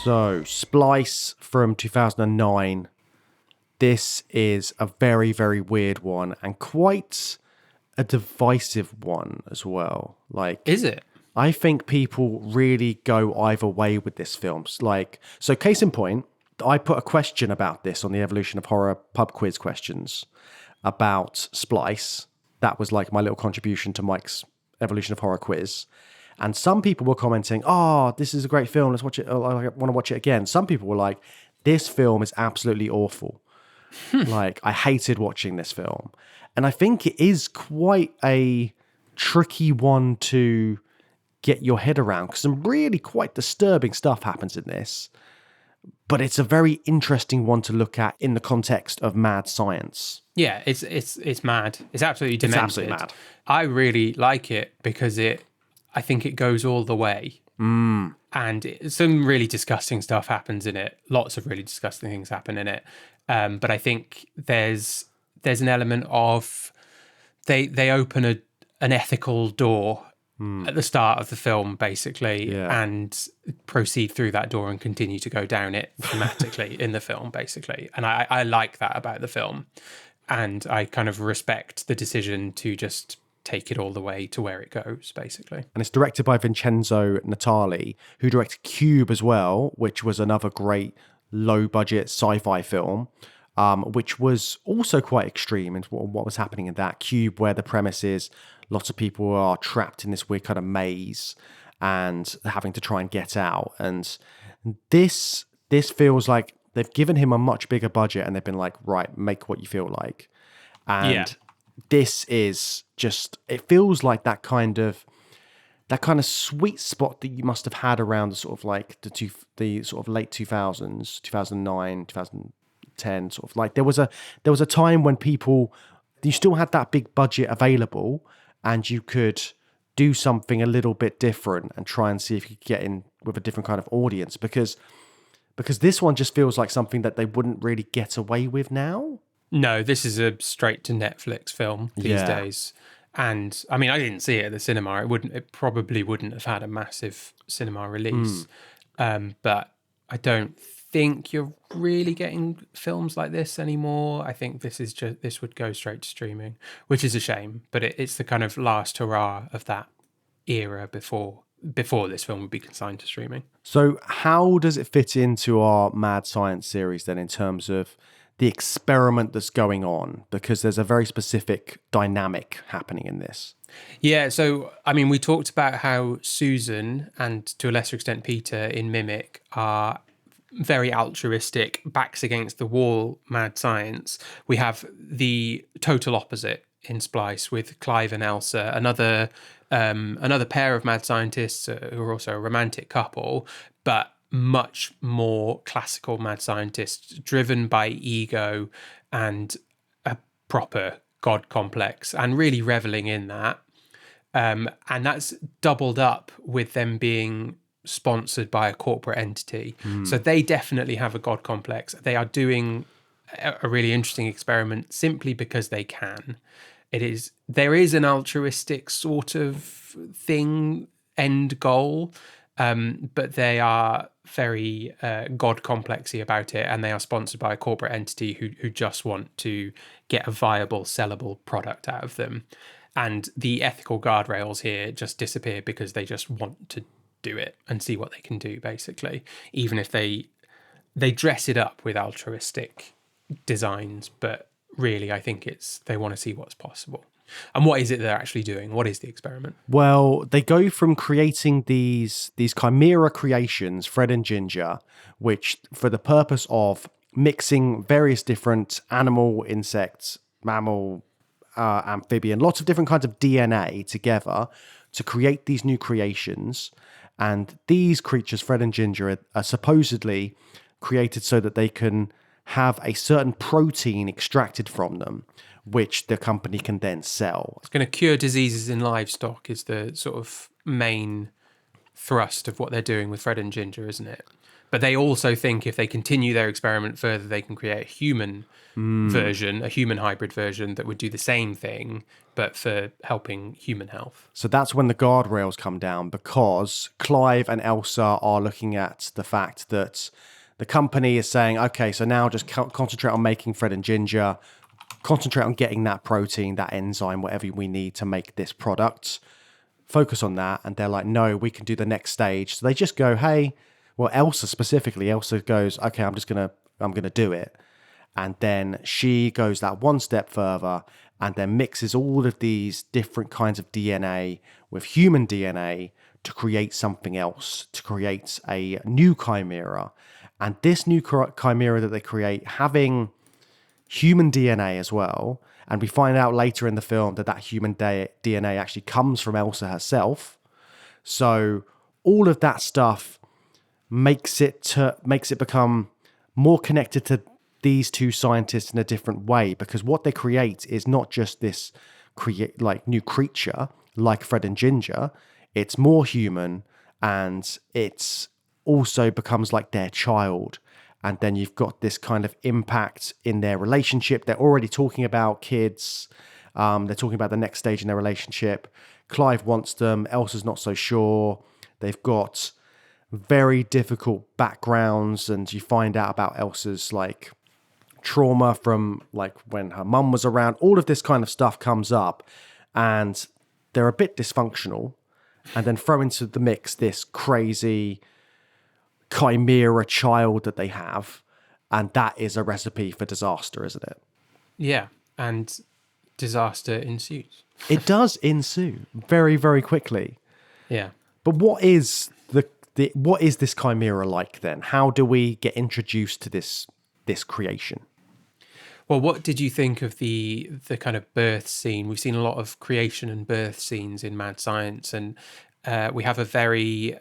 So, Splice from 2009. This is a very, very weird one and quite a divisive one as well. Is it? I think people really go either way with this film. So case in point, I put a question about this on the Evolution of Horror pub quiz questions about Splice. That was like my little contribution to Mike's Evolution of Horror quiz. And some people were commenting, oh, this is a great film. Let's watch it. I want to watch it again. Some people were like, this film is absolutely awful. Like, I hated watching this film. And I think it is quite a tricky one to get your head around because some really quite disturbing stuff happens in this. But it's a very interesting one to look at in the context of mad science. Yeah, it's mad. It's absolutely demented. It's absolutely mad. I really like it because I think it goes all the way. And some really disgusting stuff happens in it. Lots of really disgusting things happen in it. But I think there's an element of they open an ethical door at the start of the film, basically, and proceed through that door and continue to go down it thematically in the film, basically. And I like that about the film. And I kind of respect the decision to just take it all the way to where it goes, basically. And it's directed by Vincenzo Natali, who directed Cube as well, which was another great low-budget sci-fi film, which was also quite extreme in what was happening in that. Cube, where the premise is lots of people are trapped in this weird kind of maze and having to try and get out. And this feels like they've given him a much bigger budget and they've been like, right, make what you feel like. And this is just, it feels like that kind of sweet spot that you must have had around the sort of like the sort of late 2000s, 2009, 2010, sort of like there was a time when you still had that big budget available and you could do something a little bit different and try and see if you could get in with a different kind of audience because this one just feels like something that they wouldn't really get away with now. No, this is a straight to Netflix film these days. And I mean, I didn't see it at the cinema. It probably wouldn't have had a massive cinema release. But I don't think you're really getting films like this anymore. I think this would go straight to streaming, which is a shame. But it's the kind of last hurrah of that era before this film would be consigned to streaming. So how does it fit into our Mad Science series then in terms of the experiment that's going on? Because there's a very specific dynamic happening in this. Yeah, so, I mean, we talked about how Susan and to a lesser extent Peter in Mimic are very altruistic, backs against the wall mad science. We have the total opposite in Splice with Clive and Elsa, another pair of mad scientists who are also a romantic couple, but much more classical mad scientists driven by ego and a proper god complex and really reveling in that. And that's doubled up with them being sponsored by a corporate entity. So they definitely have a god complex. They are doing a really interesting experiment simply because they can. There is an altruistic sort of thing, end goal, but they are very god complexy about it, and they are sponsored by a corporate entity who just want to get a viable, sellable product out of them. And the ethical guardrails here just disappear because they just want to do it and see what they can do, basically, even if they dress it up with altruistic designs. But really, I think they want to see what's possible. And what is it they're actually doing? What is the experiment? Well, they go from creating these chimera creations, Fred and Ginger, which for the purpose of mixing various different animal, insects, mammal, amphibian, lots of different kinds of DNA together to create these new creations. And these creatures, Fred and Ginger, are supposedly created so that they can have a certain protein extracted from them, which the company can then sell. It's going to cure diseases in livestock is the sort of main thrust of what they're doing with Fred and Ginger, isn't it? But they also think if they continue their experiment further, they can create a human version, a human hybrid version that would do the same thing, but for helping human health. So that's when the guardrails come down, because Clive and Elsa are looking at the fact that the company is saying, okay, so now just concentrate on making Fred and Ginger, concentrate on getting that protein, that enzyme, whatever we need to make this product. Focus on that. And they're like, no, we can do the next stage. So they just go, hey, well, Elsa specifically, Elsa goes, okay, I'm gonna do it. And then she goes that one step further and then mixes all of these different kinds of DNA with human DNA to create something else, to create a new chimera. And this new chimera that they create, having human DNA as well, and we find out later in the film that human DNA actually comes from Elsa herself. So all of that stuff makes it become more connected to these two scientists in a different way, because what they create is not just this new creature like Fred and Ginger. It's more human, and it's also becomes like their child. And then you've got this kind of impact in their relationship. They're already talking about kids. They're talking about the next stage in their relationship. Clive wants them. Elsa's not so sure. They've got very difficult backgrounds, and you find out about Elsa's like trauma from like when her mum was around. All of this kind of stuff comes up, and they're a bit dysfunctional. And then throw into the mix this crazy chimera child that they have, and that is a recipe for disaster, isn't it? Yeah, and disaster ensues. It does ensue very, very quickly. Yeah. But what is what is this chimera like then? How do we get introduced to this creation? Well, what did you think of the kind of birth scene? We've seen a lot of creation and birth scenes in Mad Science, and we have a very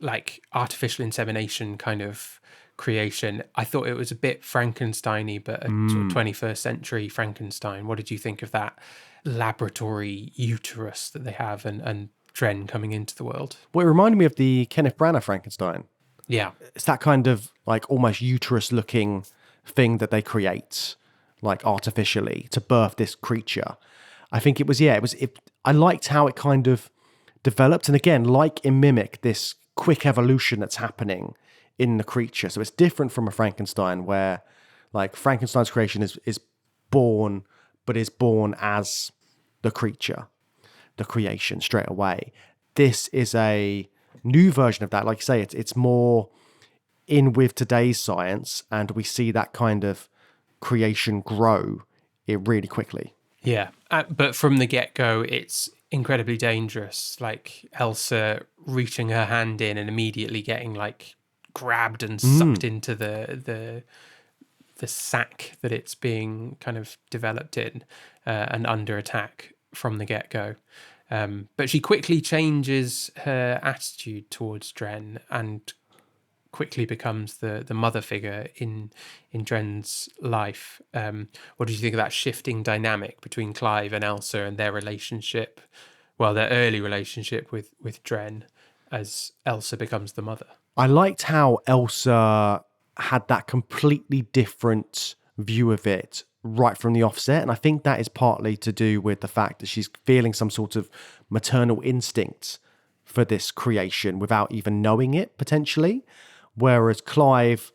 like artificial insemination kind of creation. I thought it was a bit Frankenstein-y, but a sort of 21st century Frankenstein. What did you think of that laboratory uterus that they have and Dren coming into the world? Well, it reminded me of the Kenneth Branagh Frankenstein. Yeah. It's that kind of like almost uterus looking thing that they create like artificially to birth this creature. I think it was I liked how it kind of developed, and again, like in Mimic, this quick evolution that's happening in the creature. So it's different from a Frankenstein, where like Frankenstein's creation is born, but is born as the creature, the creation straight away. This is a new version of that. Like you say, it's more in with today's science, and we see that kind of creation grow it really quickly. Yeah, but from the get-go, it's incredibly dangerous. Like Elsa reaching her hand in and immediately getting like grabbed and sucked into the sack that it's being kind of developed in, and under attack from the get-go. But she quickly changes her attitude towards Dren and quickly becomes the mother figure in Dren's life. What did you think of that shifting dynamic between Clive and Elsa and their relationship, well, their early relationship with Dren as Elsa becomes the mother? I liked how Elsa had that completely different view of it right from the offset, and I think that is partly to do with the fact that she's feeling some sort of maternal instinct for this creation without even knowing it, potentially. Whereas Clive,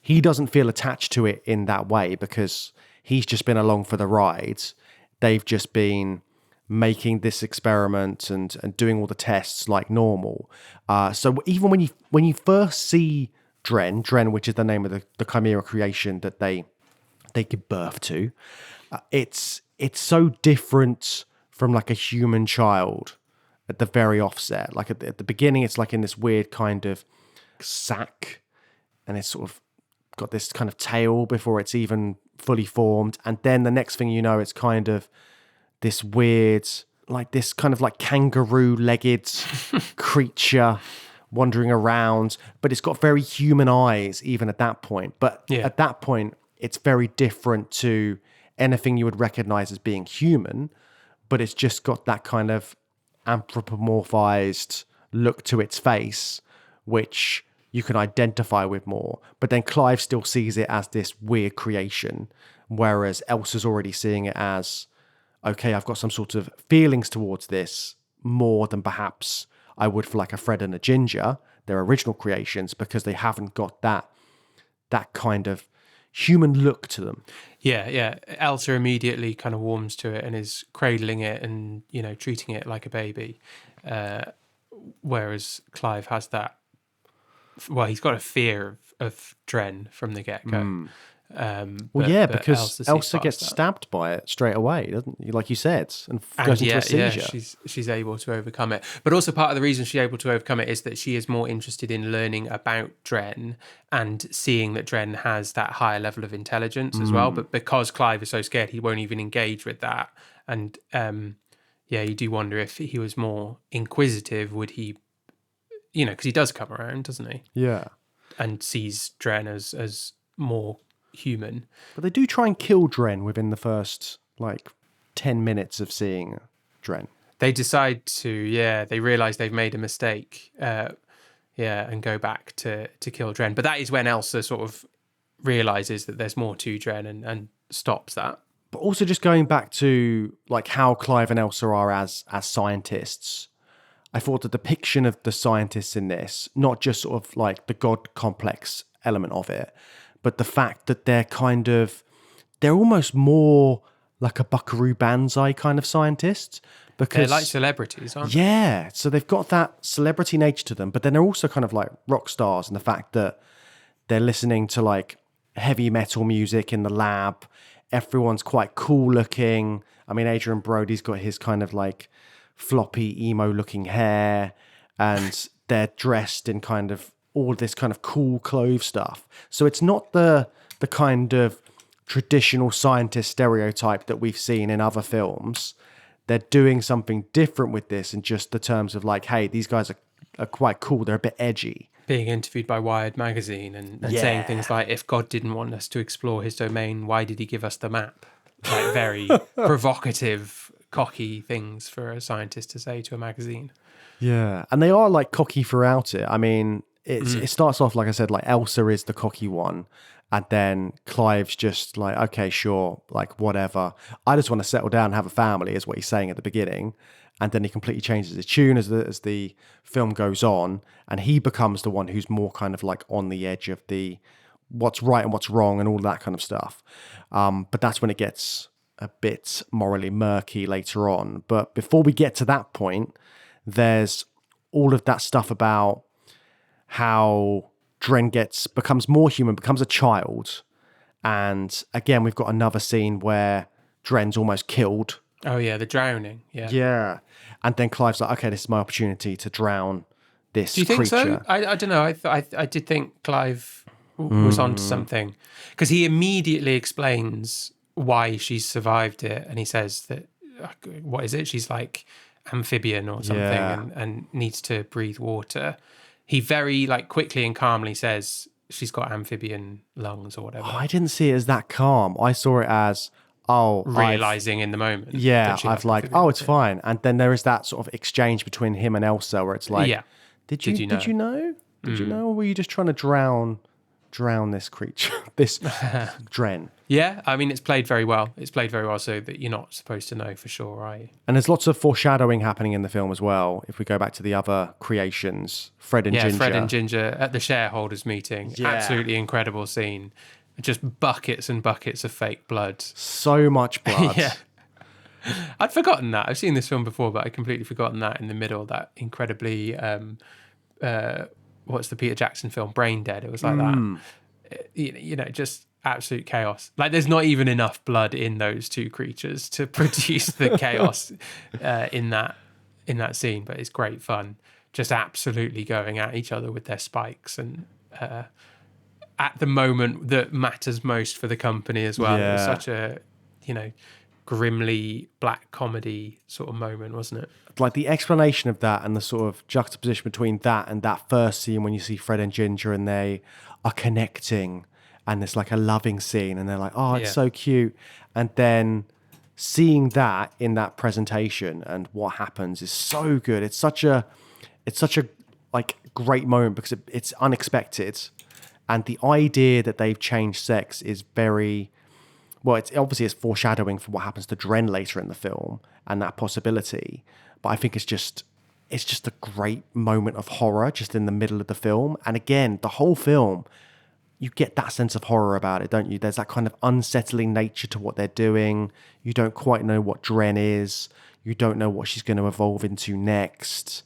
he doesn't feel attached to it in that way because he's just been along for the ride. They've just been making this experiment and doing all the tests like normal. So even when you first see Dren, which is the name of the chimera creation that they give birth to, it's so different from like a human child at the very offset. Like at the beginning, it's like in this weird kind of sack, and it's sort of got this kind of tail before it's even fully formed, and then the next thing you know, it's kind of this weird, like this kind of like kangaroo-legged creature wandering around, but it's got very human eyes even at that point. But at that point, it's very different to anything you would recognize as being human, but it's just got that kind of anthropomorphized look to its face, which you can identify with more. But then Clive still sees it as this weird creation, whereas Elsa's already seeing it as, okay, I've got some sort of feelings towards this more than perhaps I would for like a Fred and a Ginger, their original creations, because they haven't got that kind of human look to them. Yeah. Elsa immediately kind of warms to it and is cradling it and, treating it like a baby. Whereas Clive has that he's got a fear of Dren from the get-go. Because Elsa gets that. stabbed by it straight away, doesn't he? Like you said, and goes into a seizure. She's able to overcome it. But also part of the reason she's able to overcome it is that she is more interested in learning about Dren and seeing that Dren has that higher level of intelligence as well. But because Clive is so scared, he won't even engage with that. And you do wonder if he was more inquisitive, would he, because he does come around, doesn't he? Yeah. And sees Dren as more human. But they do try and kill Dren within the first 10 minutes of seeing Dren. They decide to, they realise they've made a mistake, and go back to kill Dren. But that is when Elsa sort of realises that there's more to Dren and stops that. But also just going back to how Clive and Elsa are as scientists, I thought the depiction of the scientists in this, not just sort of the God complex element of it, but the fact that they're almost more like a Buckaroo Banzai kind of scientist. Because they're like celebrities, aren't they? Yeah, so they've got that celebrity nature to them, but then they're also kind of like rock stars in the fact that they're listening to heavy metal music in the lab. Everyone's quite cool looking. I mean, Adrian Brody's got his kind of floppy emo looking hair, and they're dressed in kind of all this kind of cool clothes stuff. So it's not the kind of traditional scientist stereotype that we've seen in other films. They're doing something different with this in just the terms of hey, these guys are quite cool. They're a bit edgy. Being interviewed by Wired magazine and saying things like, if God didn't want us to explore his domain, why did he give us the map? Very provocative, cocky things for a scientist to say to a magazine. Yeah, and they are cocky throughout it. I mean, it starts off, like I said, Elsa is the cocky one, and then Clive's just okay, sure, whatever. I just want to settle down and have a family, is what he's saying at the beginning. And then he completely changes his tune as the film goes on, and he becomes the one who's more kind of on the edge of the what's right and what's wrong and all that kind of stuff. But that's when it gets a bit morally murky later on. But before we get to that point, there's all of that stuff about how Dren becomes more human, becomes a child. And again, we've got another scene where Dren's almost killed. Oh, yeah, the drowning. Yeah. Yeah. And then Clive's okay, this is my opportunity to drown this creature. Do you think so? I don't know. I did think Clive was onto something. Because he immediately explains why she's survived it. And he says that, what is it? She's amphibian or something and needs to breathe water. He very quickly and calmly says she's got amphibian lungs or whatever. Oh, I didn't see it as that calm. I saw it as realizing in the moment. Yeah, it's fine. And then there is that sort of exchange between him and Elsa where it's did you know? Did you know? Or were you just trying to drown this creature, this Dren? Yeah, I mean, it's played very well. It's played very well so that you're not supposed to know for sure, right? And there's lots of foreshadowing happening in the film as well. If we go back to the other creations, Fred and Ginger. Yeah, Fred and Ginger at the shareholders meeting. Yeah. Absolutely incredible scene. Just buckets and buckets of fake blood. So much blood. Yeah. I'd forgotten that. I've seen this film before, but I'd completely forgotten that in the middle, that incredibly, what's the Peter Jackson film, Brain Dead? It was like that. Just absolute chaos. There's not even enough blood in those two creatures to produce the chaos in that scene, but it's great fun. Just absolutely going at each other with their spikes and... at the moment that matters most for the company as well. Yeah. It was such a, grimly black comedy sort of moment, wasn't it? The explanation of that and the sort of juxtaposition between that and that first scene when you see Fred and Ginger and they are connecting and it's a loving scene and they're it's so cute. And then seeing that in that presentation and what happens is so good. It's such a great moment because it's unexpected. And the idea that they've changed sex is very, it's obviously foreshadowing for what happens to Dren later in the film and that possibility. But I think it's just a great moment of horror just in the middle of the film. And again, the whole film, you get that sense of horror about it, don't you? There's that kind of unsettling nature to what they're doing. You don't quite know what Dren is. You don't know what she's going to evolve into next.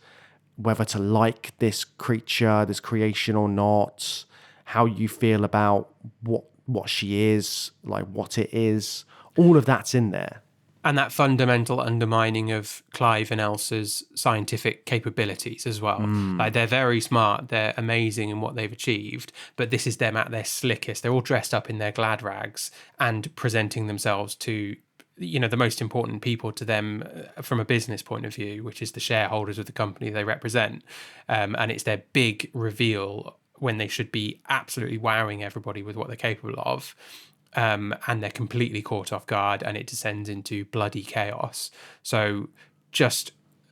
whether to like this creature, this creation or not, how you feel about what she is, like what it is. All of that's in there. And that fundamental undermining of Clive and Elsa's scientific capabilities as well. Like, they're very smart, they're amazing in what they've achieved, but this is them at their slickest. They're all dressed up in their glad rags and presenting themselves to, you know, the most important people to them from a business point of view, which is the shareholders of the company they represent. And it's their big reveal when they should be absolutely wowing everybody with what they're capable of. And they're completely caught off guard, and it descends into bloody chaos. So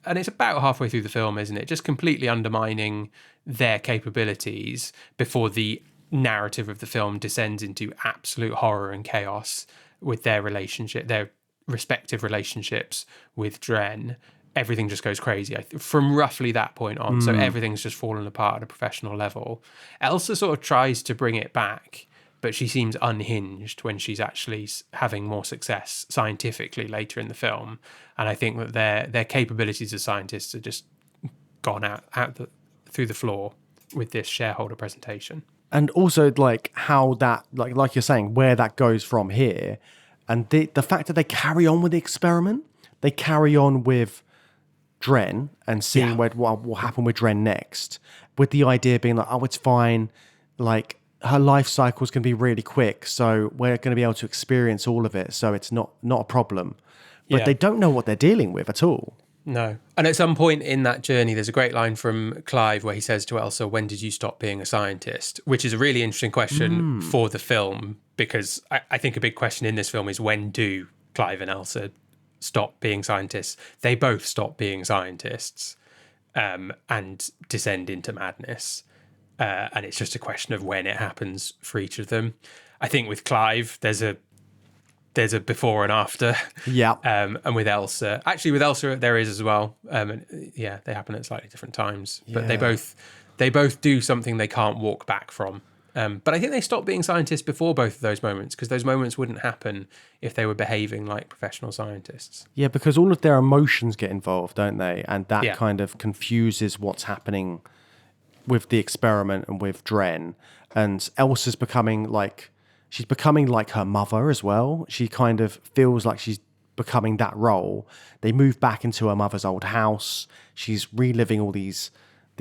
and it's about halfway through the film, isn't it? Just completely undermining their capabilities before the narrative of the film descends into absolute horror and chaos with their respective relationships with Dren. Everything just goes crazy from roughly that point on. So everything's just fallen apart at a professional level. Elsa sort of tries to bring it back, but she seems unhinged when she's actually having more success scientifically later in the film. And I think that their capabilities as scientists are just gone through the floor with this shareholder presentation. And also, like, how that, like you're saying, where that goes from here, and the fact that they carry on with the experiment, they carry on with Dren and seeing what will happen with Dren next, with the idea being like, oh, it's fine, like, her life cycle is going to be really quick, so we're going to be able to experience all of it, so it's not a problem. But they don't know what they're dealing with at all. No. And at some point in that journey, there's a great line from Clive where he says to Elsa, "When did you stop being a scientist?" Which is a really interesting question for the film, because I think a big question in this film is, when do Clive and Elsa stop being scientists? They both stop being scientists and descend into madness. And it's just a question of when it happens for each of them. I think with Clive, there's a before and after. Yeah. And with Elsa, there is as well. And they happen at slightly different times. But they both do something they can't walk back from. But I think they stopped being scientists before both of those moments, because those moments wouldn't happen if they were behaving like professional scientists. Yeah, because all of their emotions get involved, don't they? And that kind of confuses what's happening with the experiment and with Dren. And Elsa's becoming like her mother as well. She kind of feels like she's becoming that role. They move back into her mother's old house. She's reliving all these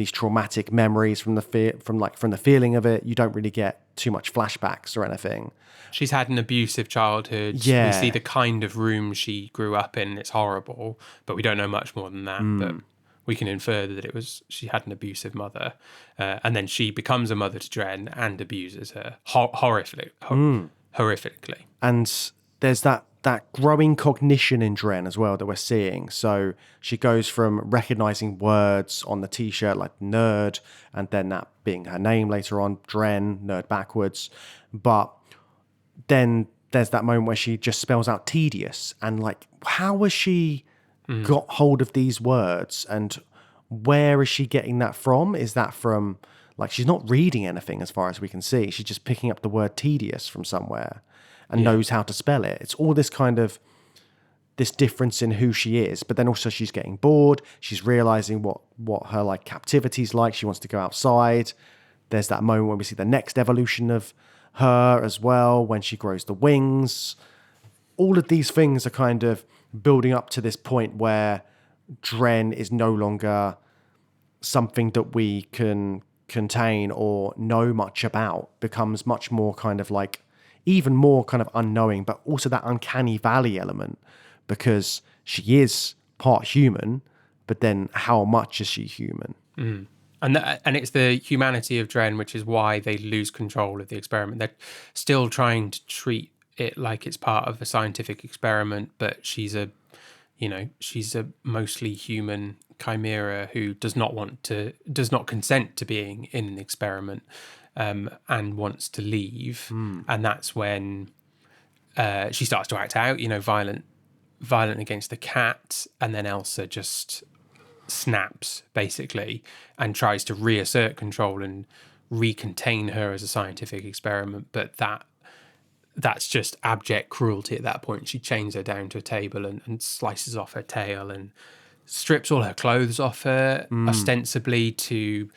traumatic memories from the feeling of it. You don't really get too much flashbacks or anything. She's had an abusive childhood. Yeah. We see the kind of room she grew up in. It's horrible, but we don't know much more than that. But we can infer that she had an abusive mother, and then she becomes a mother to Dren and abuses her horrifically. And there's that growing cognition in Dren as well that we're seeing. So she goes from recognizing words on the t-shirt like nerd, and then that being her name later on, Dren, nerd backwards. But then there's that moment where she just spells out tedious, and like, how has she got hold of these words, and where is she getting that from? Is that from, like, she's not reading anything as far as we can see. She's just picking up the word tedious from somewhere and knows how to spell it. It's all this kind of this difference in who she is, but then also she's getting bored. She's realizing what her like captivity's like. She wants to go outside. There's that moment when we see the next evolution of her as well, when she grows the wings. All of these things are kind of building up to this point where Dren is no longer something that we can contain or know much about, becomes much more kind of like, even more kind of unknowing, but also that uncanny valley element, because she is part human, but then how much is she human? And it's the humanity of Dren, which is why they lose control of the experiment. They're still trying to treat it like it's part of a scientific experiment, but she's a mostly human chimera who does not consent to being in an experiment, and wants to leave. And that's when she starts to act out, violent against the cat, and then Elsa just snaps basically and tries to reassert control and recontain her as a scientific experiment, but that's just abject cruelty at that point. She chains her down to a table and slices off her tail and strips all her clothes off her, ostensibly to,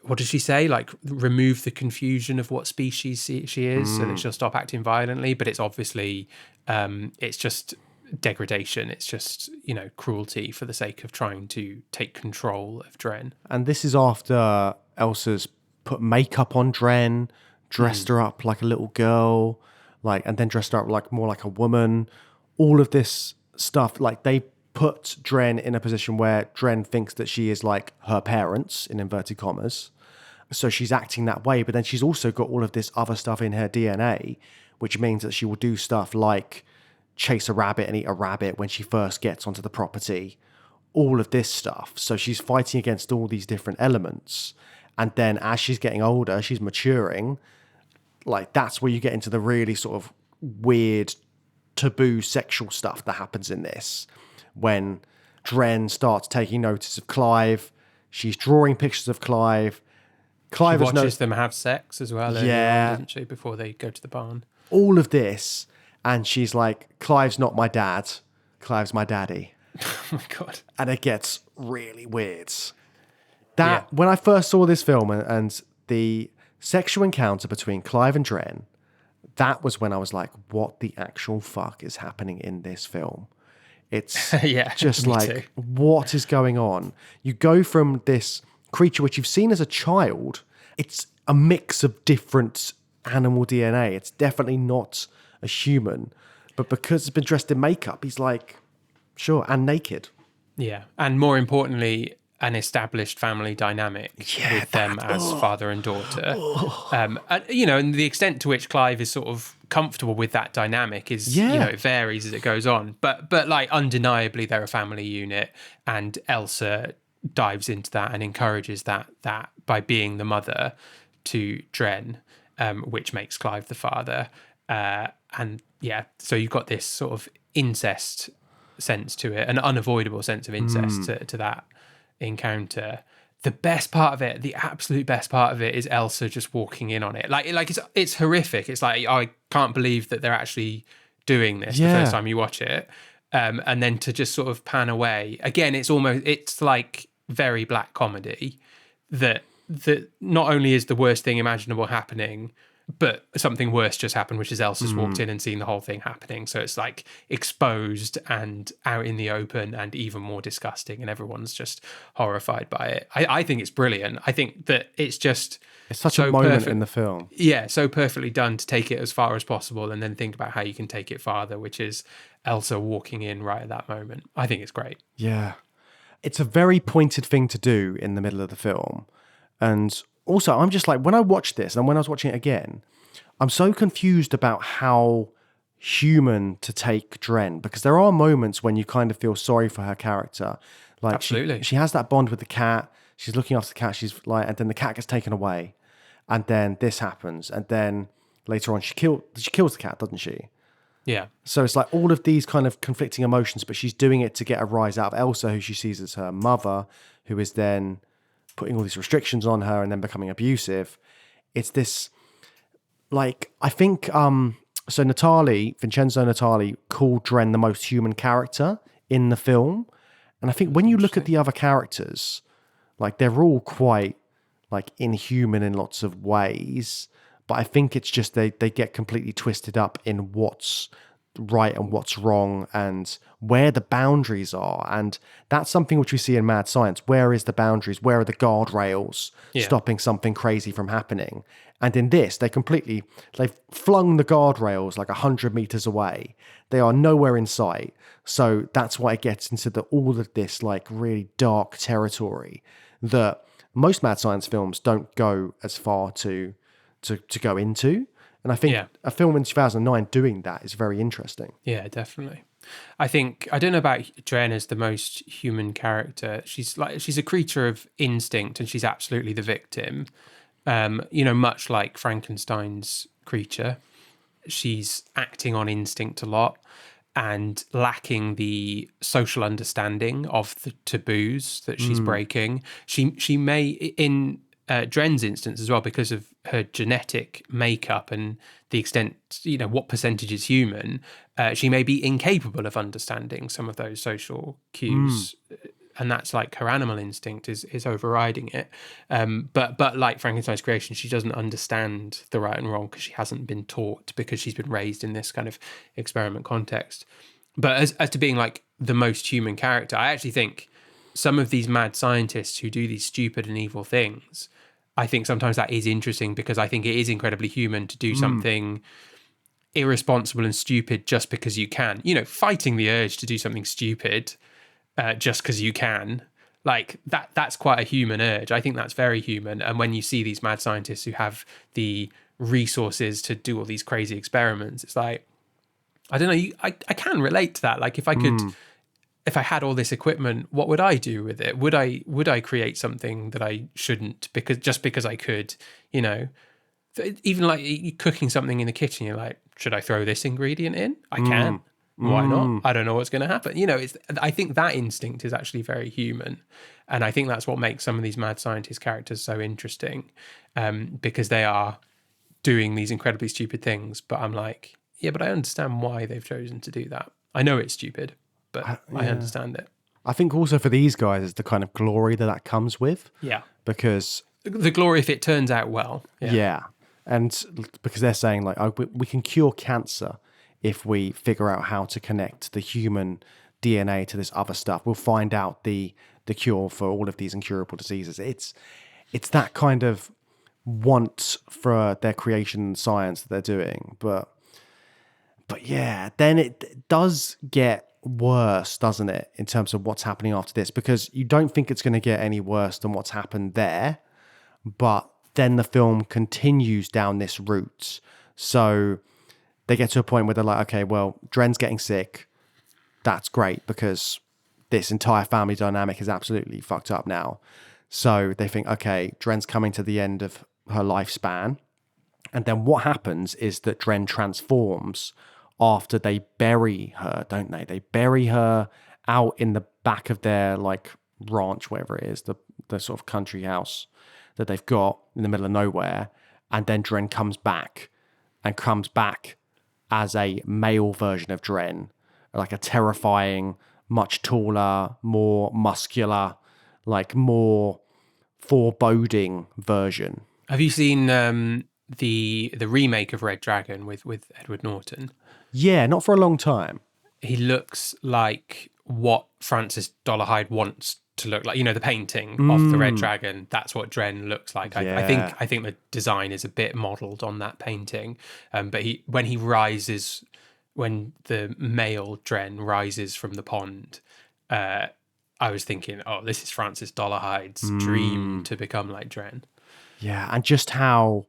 what does she say? Like, remove the confusion of what species she is so that she'll stop acting violently. But it's obviously, it's just degradation. It's just, cruelty for the sake of trying to take control of Dren. And this is after Elsa's put makeup on Dren, dressed her up like a little girl, and then dressed her up like more like a woman. All of this stuff, they put Dren in a position where Dren thinks that she is like her parents, in inverted commas. So she's acting that way, but then she's also got all of this other stuff in her DNA, which means that she will do stuff like chase a rabbit and eat a rabbit when she first gets onto the property. All of this stuff. So she's fighting against all these different elements. And then as she's getting older, she's maturing. That's where you get into the really sort of weird, taboo sexual stuff that happens in this. When Dren starts taking notice of Clive, she's drawing pictures of Clive. Clive she watches them have sex as well, doesn't she, before they go to the barn? All of this, and she's like, Clive's not my dad, Clive's my daddy. Oh my God. And it gets really weird. When I first saw this film and the sexual encounter between Clive and Dren, that was when I was like, what the actual fuck is happening in this film? It's just like, what is going on? You go from this creature, which you've seen as a child, it's a mix of different animal DNA. It's definitely not a human. But because it's been dressed in makeup, he's like, sure, and naked. Yeah. And more importantly, an established family dynamic with them as father and daughter. And the extent to which Clive is sort of comfortable with that dynamic is, it varies as it goes on. But undeniably they're a family unit, and Elsa dives into that and encourages that by being the mother to Dren, which makes Clive the father. So you've got this sort of incest sense to it, an unavoidable sense of incest to that encounter. The best part of it, the absolute best part of it, is Elsa just walking in on it. It's horrific. It's like, I can't believe that they're actually doing this the first time you watch it. And then to just sort of pan away. Again, it's like very black comedy that not only is the worst thing imaginable happening, but something worse just happened, which is Elsa's walked in and seen the whole thing happening. So it's like exposed and out in the open and even more disgusting, and everyone's just horrified by it. I think it's brilliant. I think that it's such a moment in the film. Yeah, so perfectly done to take it as far as possible and then think about how you can take it farther, which is Elsa walking in right at that moment. I think it's great. Yeah. It's a very pointed thing to do in the middle of the film. And also, I'm just like, when I watched this and when I was watching it again, I'm so confused about how human to take Dren, because there are moments when you kind of feel sorry for her character. Absolutely. She has that bond with the cat. She's looking after the cat. And then the cat gets taken away. And then this happens. And then later on, she kills the cat, doesn't she? Yeah. So it's like all of these kind of conflicting emotions, but she's doing it to get a rise out of Elsa, who she sees as her mother, who is then putting all these restrictions on her and then becoming abusive. It's this, I think, so Vincenzo Natali called Dren the most human character in the film. And I think when you look at the other characters, they're all quite, inhuman in lots of ways. But I think it's just they get completely twisted up in what's right and what's wrong and where the boundaries are. And that's something which we see in mad science. Where is the boundaries? Where are the guardrails stopping something crazy from happening? And in this, they've flung the guardrails 100 meters away. They are nowhere in sight. So that's why it gets into all of this really dark territory that most mad science films don't go as far to go into. And I think a film in 2009 doing that is very interesting. Yeah, definitely. I don't know about Dren as the most human character. She's a creature of instinct, and she's absolutely the victim. Much like Frankenstein's creature, she's acting on instinct a lot and lacking the social understanding of the taboos that she's breaking. She may, in Dren's instance as well, because of her genetic makeup and the extent, what percentage is human, she may be incapable of understanding some of those social cues and that's like her animal instinct is overriding it. But like Frankenstein's creation, she doesn't understand the right and wrong because she hasn't been taught, because she's been raised in this kind of experiment context. But as to being like the most human character, I actually think some of these mad scientists who do these stupid and evil things, I think sometimes that is interesting, because I think it is incredibly human to do something irresponsible and stupid just because you can. You know, fighting the urge to do something stupid just because you can, like that's quite a human urge. I think that's very human. And when you see these mad scientists who have the resources to do all these crazy experiments, it's like, I don't know, I can relate to that. Like if I could, if I had all this equipment, what would I do with it? Would I create something that I shouldn't because I could, you know? Even like you cooking something in the kitchen, you're like, should I throw this ingredient in? I can. Why not? I don't know what's going to happen. You know, I think that instinct is actually very human. And I think that's what makes some of these mad scientist characters so interesting, because they are doing these incredibly stupid things. But I'm like, yeah, but I understand why they've chosen to do that. I know it's stupid, but I understand it. I think also for these guys is the kind of glory that comes with. Yeah. Because the glory if it turns out well. Yeah. And because they're saying like, oh, we can cure cancer if we figure out how to connect the human DNA to this other stuff. We'll find out the cure for all of these incurable diseases. It's that kind of want for their creation and science that they're doing. But yeah, then it does get worse, doesn't it, in terms of what's happening after this, because you don't think it's going to get any worse than what's happened there, but then the film continues down this route. So they get to a point where they're like, okay, well, Dren's getting sick. That's great, because this entire family dynamic is absolutely fucked up now. So they think, okay, Dren's coming to the end of her lifespan. And then what happens is that Dren transforms after they bury her, don't they? They bury her out in the back of their like ranch, whatever it is, the sort of country house that they've got in the middle of nowhere. And then Dren comes back as a male version of Dren, like a terrifying, much taller, more muscular, like more foreboding version. Have you seen the remake of Red Dragon with Edward Norton? Yeah, not for a long time. He looks like what Francis Dolarhyde wants to look like. You know, the painting of the Red Dragon. That's what Dren looks like. Yeah. I think the design is a bit modelled on that painting. But when the male Dren rises from the pond, I was thinking, oh, this is Francis Dolarhyde's dream to become like Dren. Yeah, and just how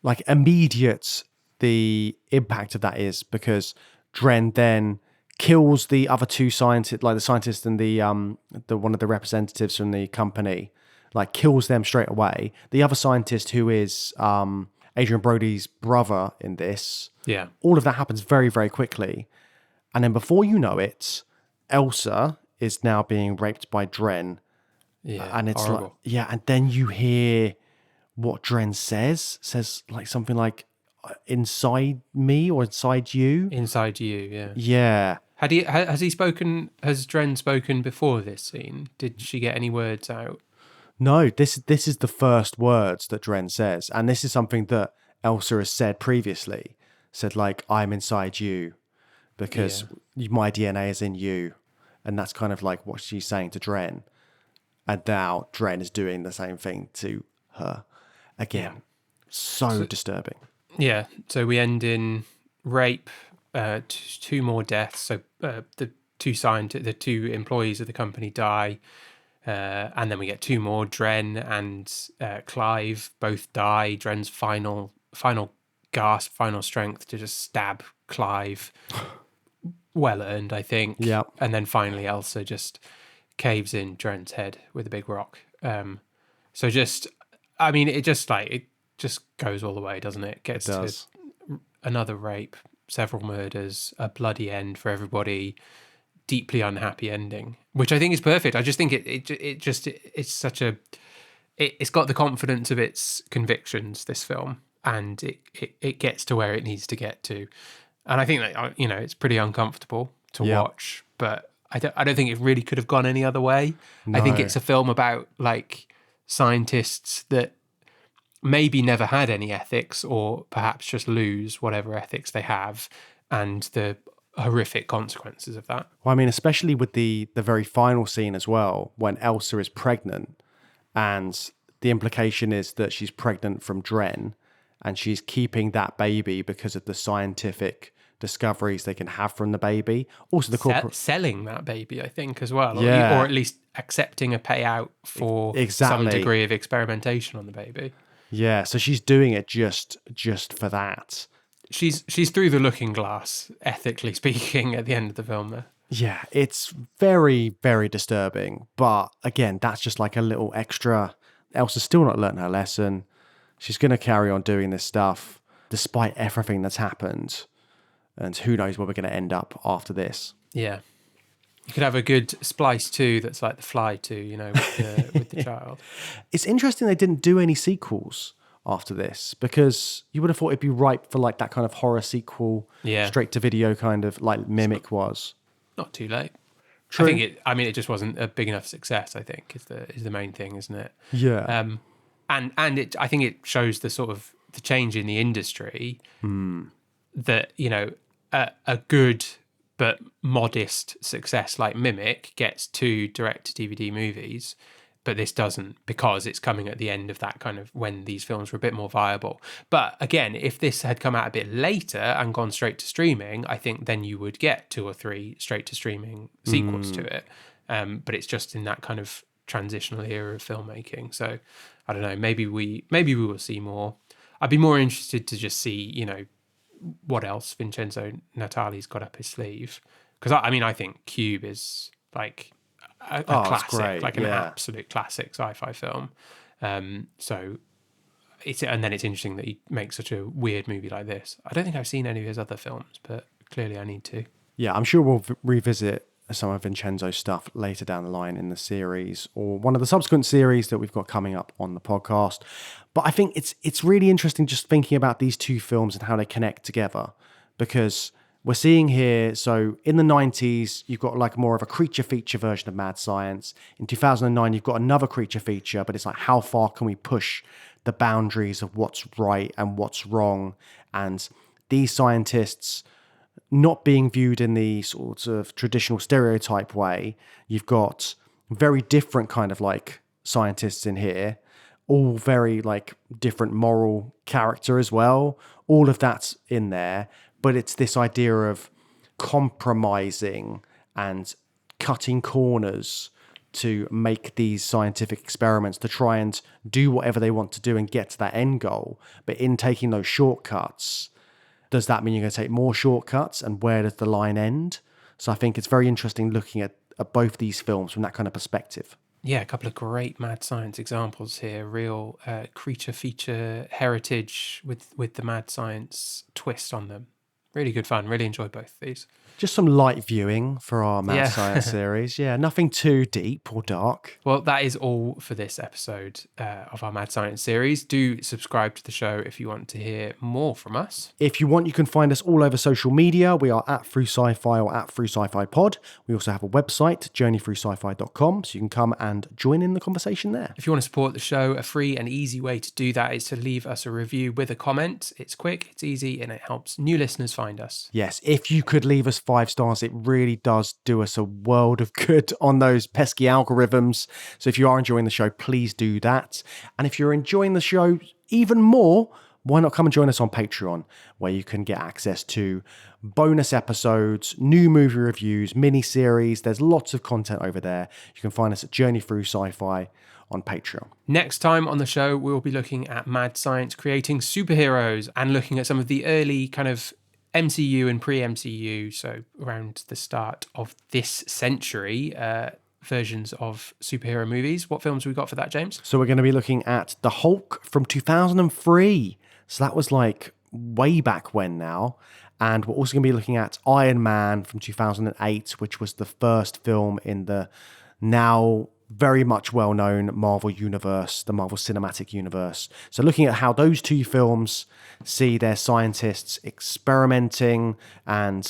like immediate the impact of that is, because Dren then kills the other two scientists, like the scientist and the one of the representatives from the company, like kills them straight away. The other scientist, who is Adrian Brody's brother in this, all of that happens very, very quickly. And then before you know it, Elsa is now being raped by Dren. Yeah, and it's horrible. like, and then you hear what Dren says like something like inside me or inside you. Inside you, yeah. Yeah. Has Dren spoken before this scene? Did she get any words out? No, this is the first words that Dren says. And this is something that Elsa has said previously. Said like, I'm inside you because my DNA is in you. And that's kind of like what she's saying to Dren. And now Dren is doing the same thing to her. Again, so disturbing. Yeah, so we end in rape, two more deaths. So the two employees of the company die, and then we get two more. Dren and Clive both die. Dren's final gasp, final strength to just stab Clive. Well earned, I think. Yeah. And then finally Elsa just caves in Dren's head with a big rock. So just, I mean, it just goes all the way, doesn't it? It to another rape, several murders, a bloody end for everybody, deeply unhappy ending, which I think is perfect. I just think it's got the confidence of its convictions, this film, and it gets to where it needs to get to. And I think that, you know, it's pretty uncomfortable to watch, but I don't think it really could have gone any other way. I think it's a film about like scientists that maybe never had any ethics, or perhaps just lose whatever ethics they have, and the horrific consequences of that. Well, I mean, especially with the very final scene as well, when Elsa is pregnant, and the implication is that she's pregnant from Dren, and she's keeping that baby because of the scientific discoveries they can have from the baby. Also, the selling that baby, I think, as well, Yeah. or at least accepting a payout for some degree of experimentation on the baby. Yeah, so she's doing it just for that. She's through the looking glass, ethically speaking, at the end of the film there. Yeah, it's very, very disturbing. But again, that's just like a little extra. Elsa's still not learned her lesson. She's going to carry on doing this stuff despite everything that's happened. And who knows where we're going to end up after this. Yeah. You could have a good Splice 2 that's like The Fly 2, you know, with the child. It's interesting they didn't do any sequels after this, because you would have thought it'd be ripe for like that kind of horror sequel, straight to video kind of like Mimic was. Not too late. True. It just wasn't a big enough success, I think, is the main thing, isn't it? Yeah. And I think it shows the sort of the change in the industry that, you know, a good but modest success like Mimic gets 2 direct-to-DVD movies, but this doesn't, because it's coming at the end of that kind of when these films were a bit more viable. But again, if this had come out a bit later and gone straight to streaming, I think then you would get 2 or 3 straight-to-streaming sequels to it. But it's just in that kind of transitional era of filmmaking. So I don't know, maybe we will see more. I'd be more interested to just see, you know, what else Vincenzo Natali's got up his sleeve, because I think Cube is like a classic, like an absolute classic sci-fi film. So it's interesting that he makes such a weird movie like this. I don't think I've seen any of his other films, but clearly I need to. Yeah, I'm sure we'll revisit some of Vincenzo's stuff later down the line in the series, or one of the subsequent series that we've got coming up on the podcast. But I think it's really interesting just thinking about these 2 films and how they connect together, because we're seeing here, so in the 90s, you've got like more of a creature feature version of Mad Science. In 2009, you've got another creature feature, but it's like, how far can we push the boundaries of what's right and what's wrong? And these scientists not being viewed in the sort of traditional stereotype way. You've got very different kind of like scientists in here, all very like different moral character as well. All of that's in there, but it's this idea of compromising and cutting corners to make these scientific experiments, to try and do whatever they want to do and get to that end goal. But in taking those shortcuts, does that mean you're going to take more shortcuts, and where does the line end? So I think it's very interesting looking at both these films from that kind of perspective. Yeah, a couple of great mad science examples here. Real creature feature heritage with the mad science twist on them. Really good fun. Really enjoyed both of these. Just some light viewing for our Mad Science series. Yeah, nothing too deep or dark. Well, that is all for this episode of our Mad Science series. Do subscribe to the show if you want to hear more from us. If you want, you can find us all over social media. We are at Through Sci-Fi or at Through Sci-Fi Pod. We also have a website, journeythroughsci-fi.com, so you can come and join in the conversation there. If you want to support the show, a free and easy way to do that is to leave us a review with a comment. It's quick, it's easy, and it helps new listeners find us. Yes, if you could leave us 5 stars, it really does do us a world of good on those pesky algorithms. So if you are enjoying the show, please do that. And if you're enjoying the show even more, why not come and join us on Patreon, where you can get access to bonus episodes, new movie reviews, mini-series. There's lots of content over there. You can find us at Journey Through Sci-Fi on Patreon. Next time on the show, we'll be looking at mad science creating superheroes and looking at some of the early kind of MCU and pre-MCU, so around the start of this century, versions of superhero movies. What films have we got for that, James? So we're going to be looking at The Hulk from 2003. So that was like way back when now. And we're also going to be looking at Iron Man from 2008, which was the first film in the now very much well-known Marvel universe, the Marvel Cinematic Universe. So looking at how those 2 films see their scientists experimenting on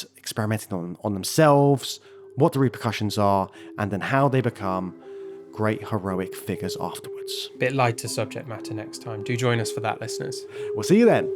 themselves, what the repercussions are, and then how they become great heroic figures afterwards. Bit lighter subject matter next time. Do join us for that, listeners. We'll see you then.